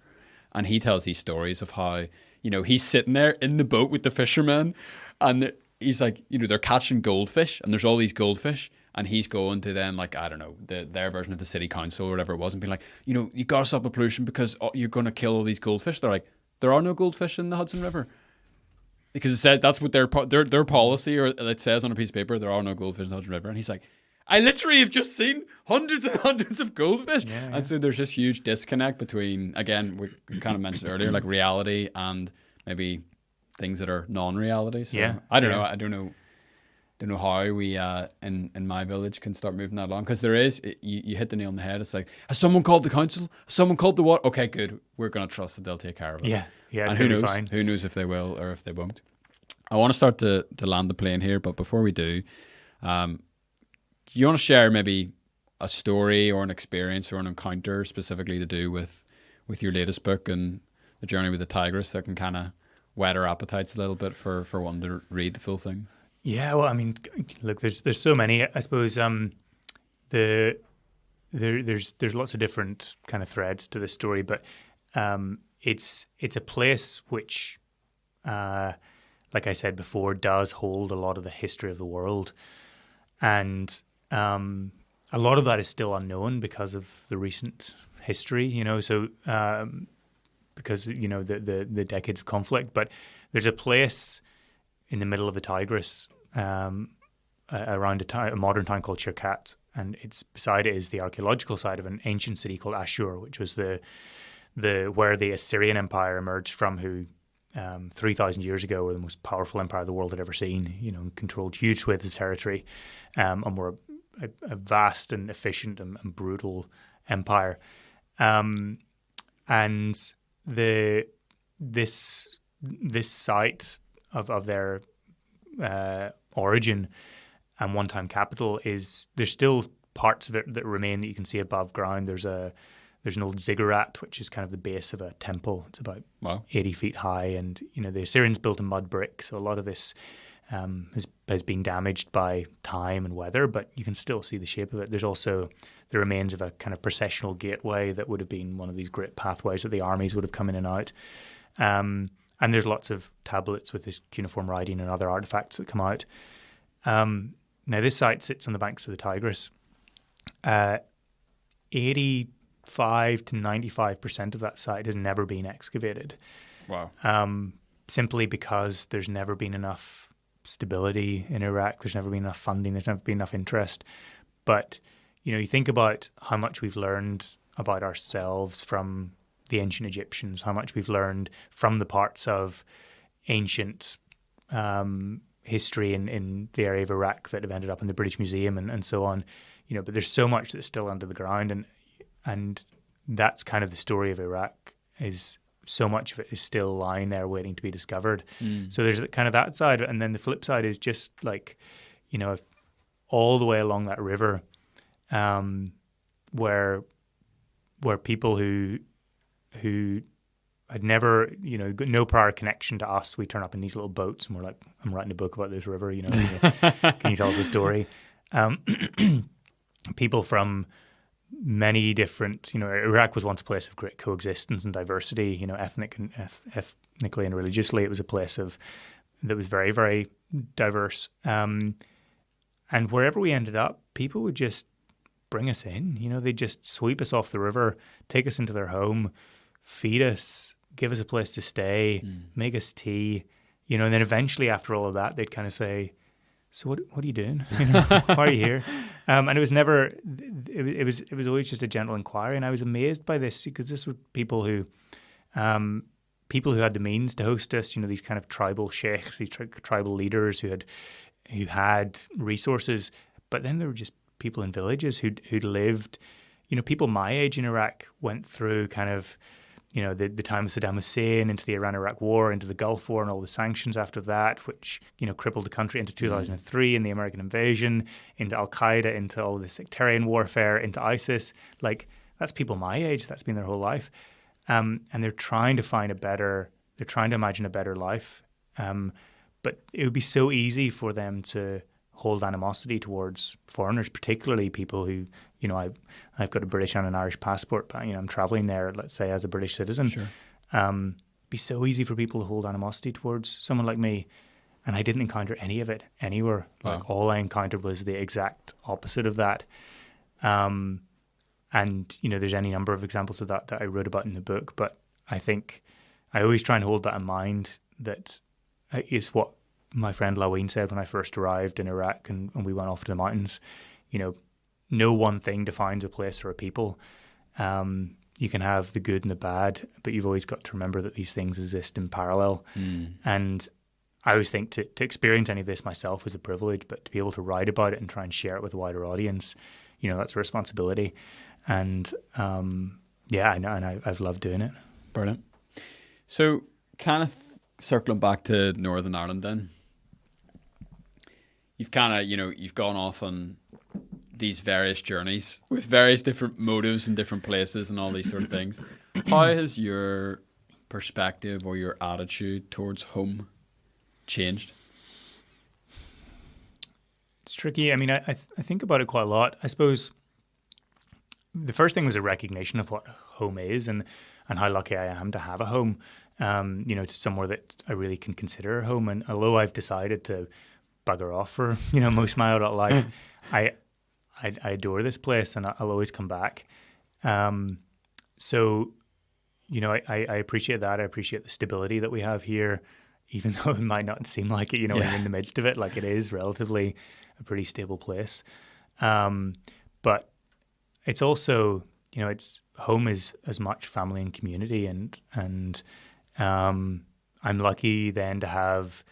And he tells these stories of how, he's sitting there in the boat with the fishermen, and he's like, they're catching goldfish, and there's all these goldfish, and he's going to then, like, I don't know, their version of the city council or whatever it was, and being like, you got to stop the pollution because you're going to kill all these goldfish. They're like, there are no goldfish in the Hudson River. Because it said that's what their policy, or it says on a piece of paper, there are no goldfish in the Hudson River. And he's like, I literally have just seen hundreds and hundreds of goldfish. Yeah. And so there's this huge disconnect between, again, we kind of mentioned earlier, like reality and maybe things that are non-reality. So I don't know. I don't know how we in my village can start moving that along, because there is, you hit the nail on the head. It's like, has someone called the council? Has someone called the what? Okay, good. We're going to trust that they'll take care of it. Yeah, and who knows? Fine. Who knows if they will or if they won't. I want to start to land the plane here, but before we do, you want to share maybe a story or an experience or an encounter specifically to do with your latest book and the journey with the tigress that can kind of whet our appetites a little bit for wanting to read the full thing? Yeah, well, I mean, look, there's so many. I suppose there's lots of different kind of threads to this story, but it's a place which, like I said before, does hold a lot of the history of the world, and a lot of that is still unknown because of the recent history. So because the decades of conflict, but there's a place in the middle of the Tigris, around a modern town called Shirkat, and it's beside it is the archaeological site of an ancient city called Ashur, which was the where the Assyrian Empire emerged from, who 3,000 years ago were the most powerful empire the world had ever seen. Controlled huge swathes of territory, and were a vast and efficient and brutal empire, and this site of their origin and one-time capital there's still parts of it that remain that you can see above ground. There's an old ziggurat, which is kind of the base of a temple. It's about 80 feet high, and the Assyrians built in mud brick, so a lot of this has been damaged by time and weather, but you can still see the shape of it. There's also the remains of a kind of processional gateway that would have been one of these great pathways that the armies would have come in and out. And there's lots of tablets with this cuneiform writing and other artifacts that come out. Now, this site sits on the banks of the Tigris. 85 to 95% of that site has never been excavated. Wow. Simply because there's never been enough stability in Iraq. There's never been enough funding. There's never been enough interest. But, you think about how much we've learned about ourselves from the ancient Egyptians, how much we've learned from the parts of ancient history in the area of Iraq that have ended up in the British Museum and so on. But there's so much that's still under the ground, and that's kind of the story of Iraq, is so much of it is still lying there waiting to be discovered. So there's kind of that side, and then the flip side is just like, all the way along that river, where people who had never, got no prior connection to us, we turn up in these little boats and we're like, I'm writing a book about this river, can you tell us a story? People from many different, Iraq was once a place of great coexistence and diversity, ethnically and religiously. It was a place that was very, very diverse. And wherever we ended up, people would just bring us in. They'd just sweep us off the river, take us into their home, feed us, give us a place to stay, make us tea, and then eventually after all of that, they'd kind of say, so what are you doing? Why are you here? And it was never, it was always just a gentle inquiry. And I was amazed by this because this were people who had the means to host us, these kind of tribal sheikhs, these tribal leaders who had resources, but then there were just people in villages who'd lived, people my age in Iraq went through kind of, the time of Saddam Hussein, into the Iran-Iraq War, into the Gulf War and all the sanctions after that, which, crippled the country, into 2003 and the American invasion, into Al-Qaeda, into all the sectarian warfare, into ISIS. Like, that's people my age. That's been their whole life. And they're trying to imagine a better life. But it would be so easy for them to hold animosity towards foreigners, particularly people who, I've got a British and an Irish passport, but, I'm traveling there, let's say, as a British citizen. Sure. Be so easy for people to hold animosity towards someone like me. And I didn't encounter any of it anywhere. Wow. Like, all I encountered was the exact opposite of that. And, there's any number of examples of that I wrote about in the book. But I think I always try and hold that in mind, that is what my friend Laween said when I first arrived in Iraq and we went off to the mountains. No one thing defines a place or a people. You can have the good and the bad, but you've always got to remember that these things exist in parallel. And I always think to experience any of this myself was a privilege, but to be able to write about it and try and share it with a wider audience, that's a responsibility. And I know, and I've loved doing it. Brilliant. So kind of circling back to Northern Ireland then, you've kind of, you've gone off on these various journeys with various different motives in different places and all these sort of things. How has your perspective or your attitude towards home changed? It's tricky. I mean, I think about it quite a lot. I suppose the first thing was a recognition of what home is and how lucky I am to have a home, to somewhere that I really can consider a home. And although I've decided to bugger off for, most of my adult life, I adore this place and I'll always come back. So, I appreciate that. I appreciate the stability that we have here, even though it might not seem like it, when you're in the midst of it, like it is relatively a pretty stable place. But it's also, it's home is as much family and community, and I'm lucky then to have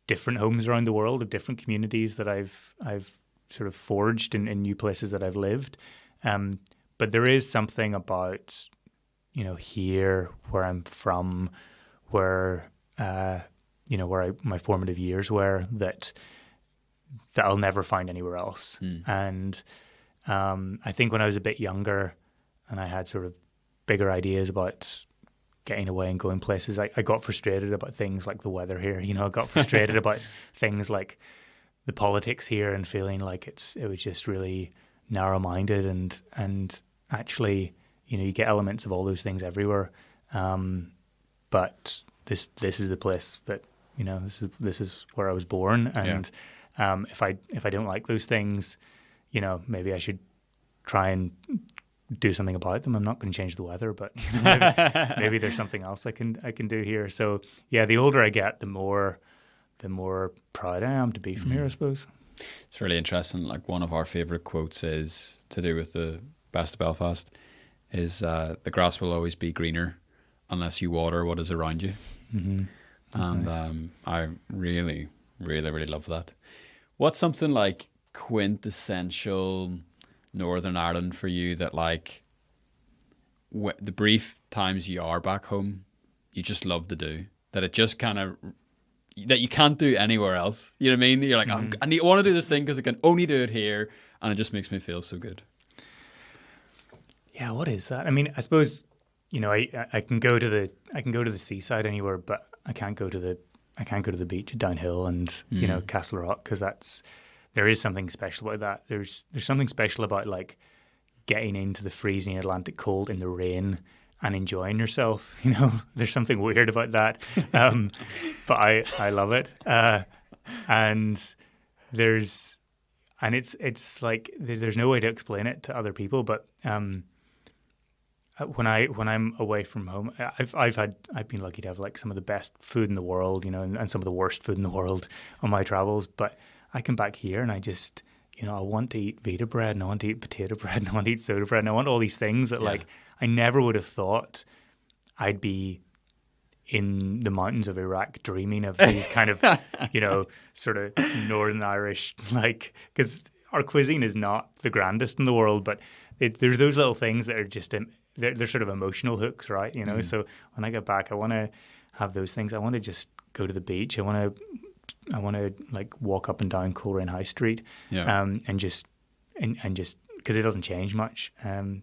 different homes around the world of different communities that I've sort of forged in new places that I've lived. But there is something about, here where I'm from, where my formative years were, that I'll never find anywhere else. And I think when I was a bit younger and I had sort of bigger ideas about getting away and going places, I got frustrated about things like the weather here. I got frustrated about things like the politics here and feeling like it was just really narrow-minded and actually, you get elements of all those things everywhere. But this is the place that, this is where I was born. And if I don't like those things, maybe I should try and do something about them. I'm not going to change the weather, but maybe there's something else I can do here. So yeah, the older I get, the more proud I am to be from here, I suppose. It's really interesting. Like, one of our favourite quotes is to do with the Best of Belfast is the grass will always be greener unless you water what is around you. Mm-hmm. And nice. I really, really, really love that. What's something like quintessential Northern Ireland for you that, like, the brief times you are back home, you just love to do, that it just kind of, that you can't do anywhere else. You know what I mean? You're like, I want to do this thing because I can only do it here, and it just makes me feel so good. Yeah, what is that? I mean, I suppose, you know, I can go to the seaside anywhere, but I can't go to the beach downhill and you know, Castle Rock, because there is something special about that. There's something special about like getting into the freezing Atlantic cold in the rain and enjoying yourself. You know, there's something weird about that, but I love it. And it's like there's no way to explain it to other people, but when I'm away from home, I've been lucky to have like some of the best food in the world, you know, and some of the worst food in the world on my travels. But I come back here and I just, you know, I want to eat Vita bread and I want to eat potato bread and I want to eat soda bread and I want all these things that like I never would have thought I'd be in the mountains of Iraq dreaming of these kind of, you know, sort of Northern Irish, like, because our cuisine is not the grandest in the world, but there's those little things that are just, they're sort of emotional hooks, right? You know, so when I get back, I want to have those things. I want to just go to the beach. I want to like walk up and down Coleraine High Street, and just because it doesn't change much.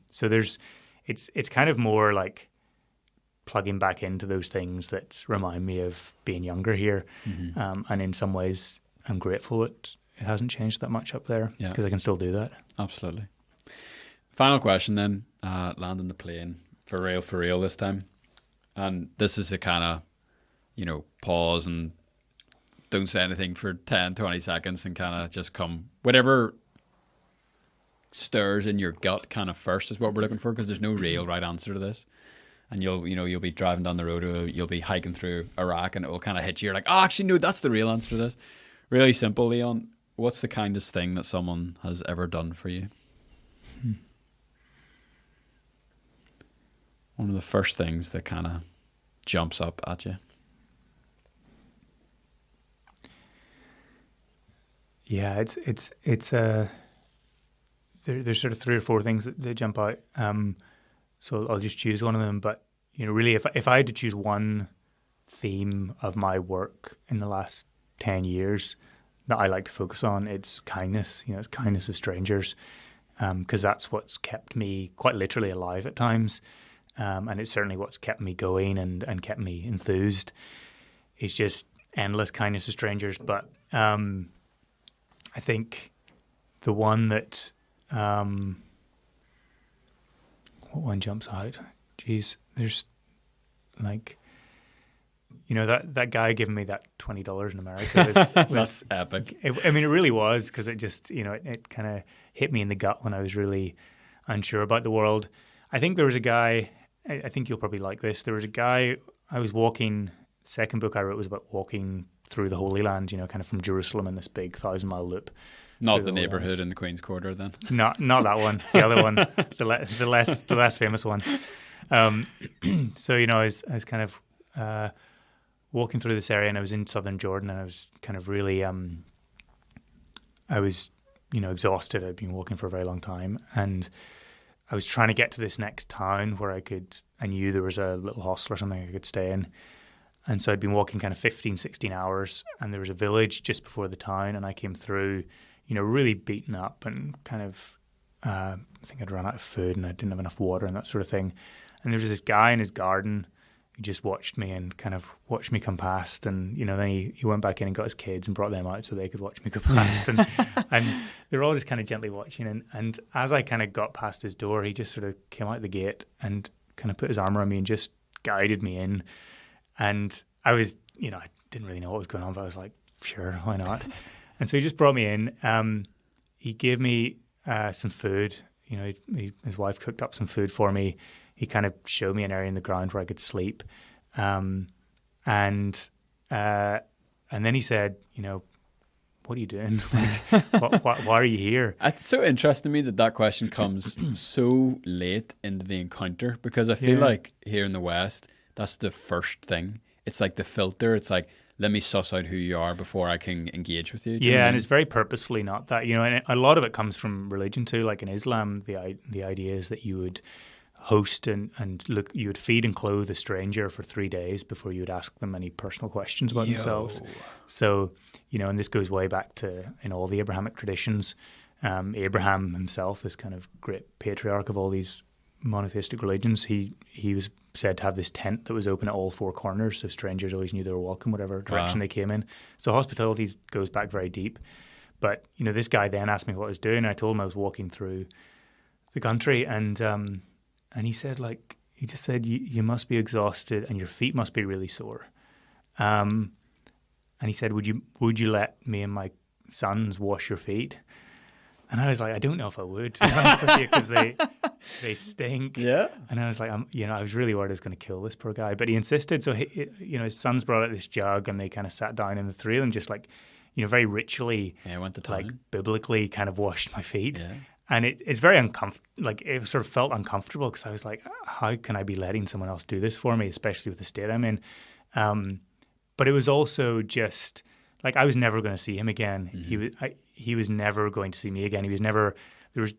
So it's kind of more like plugging back into those things that remind me of being younger here. And in some ways, I'm grateful that it hasn't changed that much up there because I can still do that. Absolutely. Final question then, landing the plane for real this time. And this is a kind of, you know, pause and don't say anything for 10, 20 seconds and kind of just come. Whatever stirs in your gut kind of first is what we're looking for, because there's no real right answer to this. And you'll be driving down the road, or you'll be hiking through Iraq, and it will kind of hit you. You're like, oh, actually, no, that's the real answer to this. Really simple, Leon. What's the kindest thing that someone has ever done for you? One of the first things that kind of jumps up at you. Yeah, there's sort of 3 or 4 things that jump out. So I'll just choose one of them. But you know, really, if I had to choose one theme of my work in the last 10 years that I like to focus on, it's kindness. You know, it's kindness of strangers, because that's what's kept me quite literally alive at times, and it's certainly what's kept me going and kept me enthused. It's just endless kindness to strangers. But I think the one that what one jumps out? Geez, there's like, you know, that guy giving me that $20 in America was epic. I mean, it really was, because it just, you know, it kind of hit me in the gut when I was really unsure about the world. I think there was a guy, I think you'll probably like this. There was a guy, I was walking, the second book I wrote was about walking through the Holy Land, you know, kind of from Jerusalem in this big 1,000-mile loop. Not the neighborhood in the Queen's Quarter, then. Not that one. The other one, the less famous one. So you know, I was kind of walking through this area, and I was in southern Jordan, and I was kind of really, I was, you know, exhausted. I'd been walking for a very long time, and I was trying to get to this next town where I knew there was a little hostel or something I could stay in. And so I'd been walking kind of 15, 16 hours, and there was a village just before the town, and I came through, you know, really beaten up and kind of, I think I'd run out of food and I didn't have enough water and that sort of thing. And there was this guy in his garden who just watched me and kind of watched me come past. And, you know, then he went back in and got his kids and brought them out so they could watch me go past. And they were all just kind of gently watching. And as I kind of got past his door, he just sort of came out the gate and kind of put his arm around me and just guided me in. And I was, you know, I didn't really know what was going on, but I was like, sure, why not? And so he just brought me in. He gave me some food. You know, his wife cooked up some food for me. He kind of showed me an area in the ground where I could sleep. And then he said, you know, what are you doing? Like, why are you here? It's so interesting to me that question comes so late into the encounter, because I feel like here in the West, that's the first thing. It's like the filter. It's like, let me suss out who you are before I can engage with you. Yeah, and it's very purposefully not that. You know, and a lot of it comes from religion too. Like in Islam, the idea is that you would host and look, you would feed and clothe a stranger for 3 days before you would ask them any personal questions about themselves. So, and this goes way back to in all the Abrahamic traditions. Abraham himself, this kind of great patriarch of all these monotheistic religions, he was said to have this tent that was open at all four corners, so strangers always knew they were welcome, whatever direction they came in. So hospitality goes back very deep. But this guy then asked me what I was doing, and I told him I was walking through the country, and he said, like, he just said, you must be exhausted and your feet must be really sore. And he said, would you let me and my sons wash your feet? And I was like, I don't know if I would, to be honest with you, because they stink. Yeah. And I was like, I was really worried I was going to kill this poor guy, but he insisted. So his sons brought out this jug, and they kind of sat down, and the three of them just like, very ritually, went to like biblically, kind of washed my feet. Yeah. And it's very uncomfortable. Like, it sort of felt uncomfortable because I was like, how can I be letting someone else do this for me, especially with the state I'm in? But it was also just like, I was never going to see him again. Mm-hmm. He was never going to see me again. There was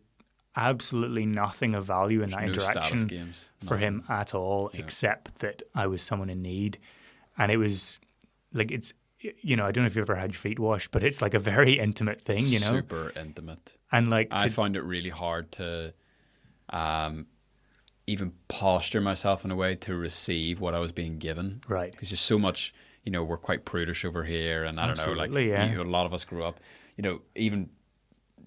absolutely nothing of value in that interaction for him at all, except that I was someone in need. And it was like, I don't know if you've ever had your feet washed, but it's like a very intimate thing, Super intimate. And like, I found it really hard to even posture myself in a way to receive what I was being given. Right. Because there's so much, we're quite prudish over here, and I don't know, like a lot of us grew up, even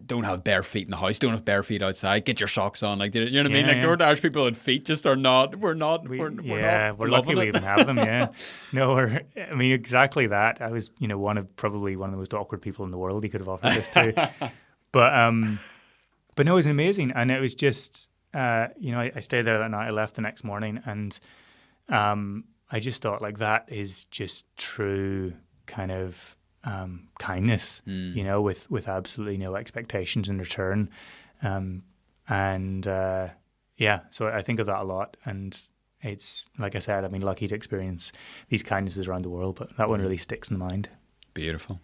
don't have bare feet in the house, don't have bare feet outside, get your socks on, like, you know what I mean? Like, Northern Irish people with feet just are not, we're lucky we even have them, No, exactly that. I was, one of the most awkward people in the world he could have offered this to. But no, it was amazing. And it was just, I stayed there that night, I left the next morning, and I just thought, like, that is just true kind of kindness, with absolutely no expectations in return. So I think of that a lot, and it's, like I said, lucky to experience these kindnesses around the world, but that one really sticks in the mind. Beautiful.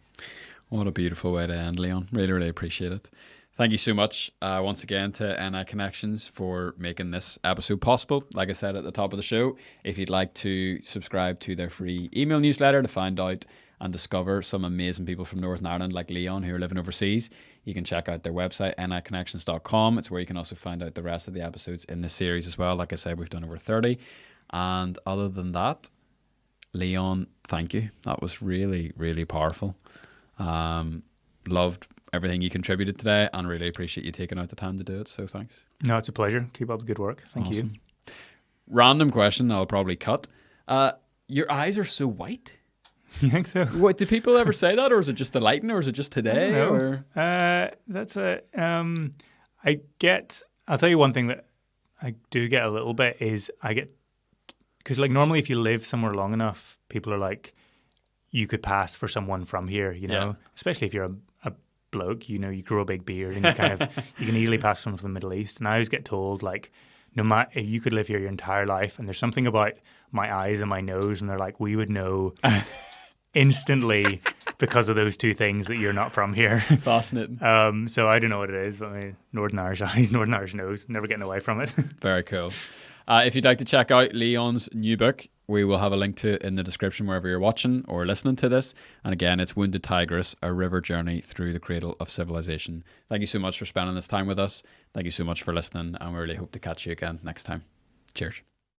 What a beautiful way to end, Leon. Really, really appreciate it. Thank you so much once again to NI Connections for making this episode possible. Like I said at the top of the show, if you'd like to subscribe to their free email newsletter to find out and discover some amazing people from Northern Ireland like Leon who are living overseas, you can check out their website, niconnections.com. It's where you can also find out the rest of the episodes in this series as well. Like I said, we've done over 30. And other than that, Leon, thank you. That was really, really powerful. Loved everything you contributed today, and really appreciate you taking out the time to do it. So thanks. No, it's a pleasure. Keep up the good work. Thank you. Random question I'll probably cut. Your eyes are so white. You think so? What, do people ever say that, or is it just the lighting, or is it just today? I'll tell you one thing that I do get a little bit is because like normally if you live somewhere long enough, people are like, you could pass for someone from here, especially if you're a bloke, you grow a big beard and you can easily pass someone from the Middle East. And I always get told, like, no matter, you could live here your entire life, and there's something about my eyes and my nose, and they're like, we would know instantly because of those two things that you're not from here. Fascinating. So I don't know what it is, but Northern Irish eyes, Northern Irish nose, never getting away from it. Very cool. If you'd like to check out Leon's new book, we will have a link to it in the description wherever you're watching or listening to this. And again, it's Wounded Tigress, A River Journey Through the Cradle of Civilization. Thank you so much for spending this time with us. Thank you so much for listening, and we really hope to catch you again next time. Cheers.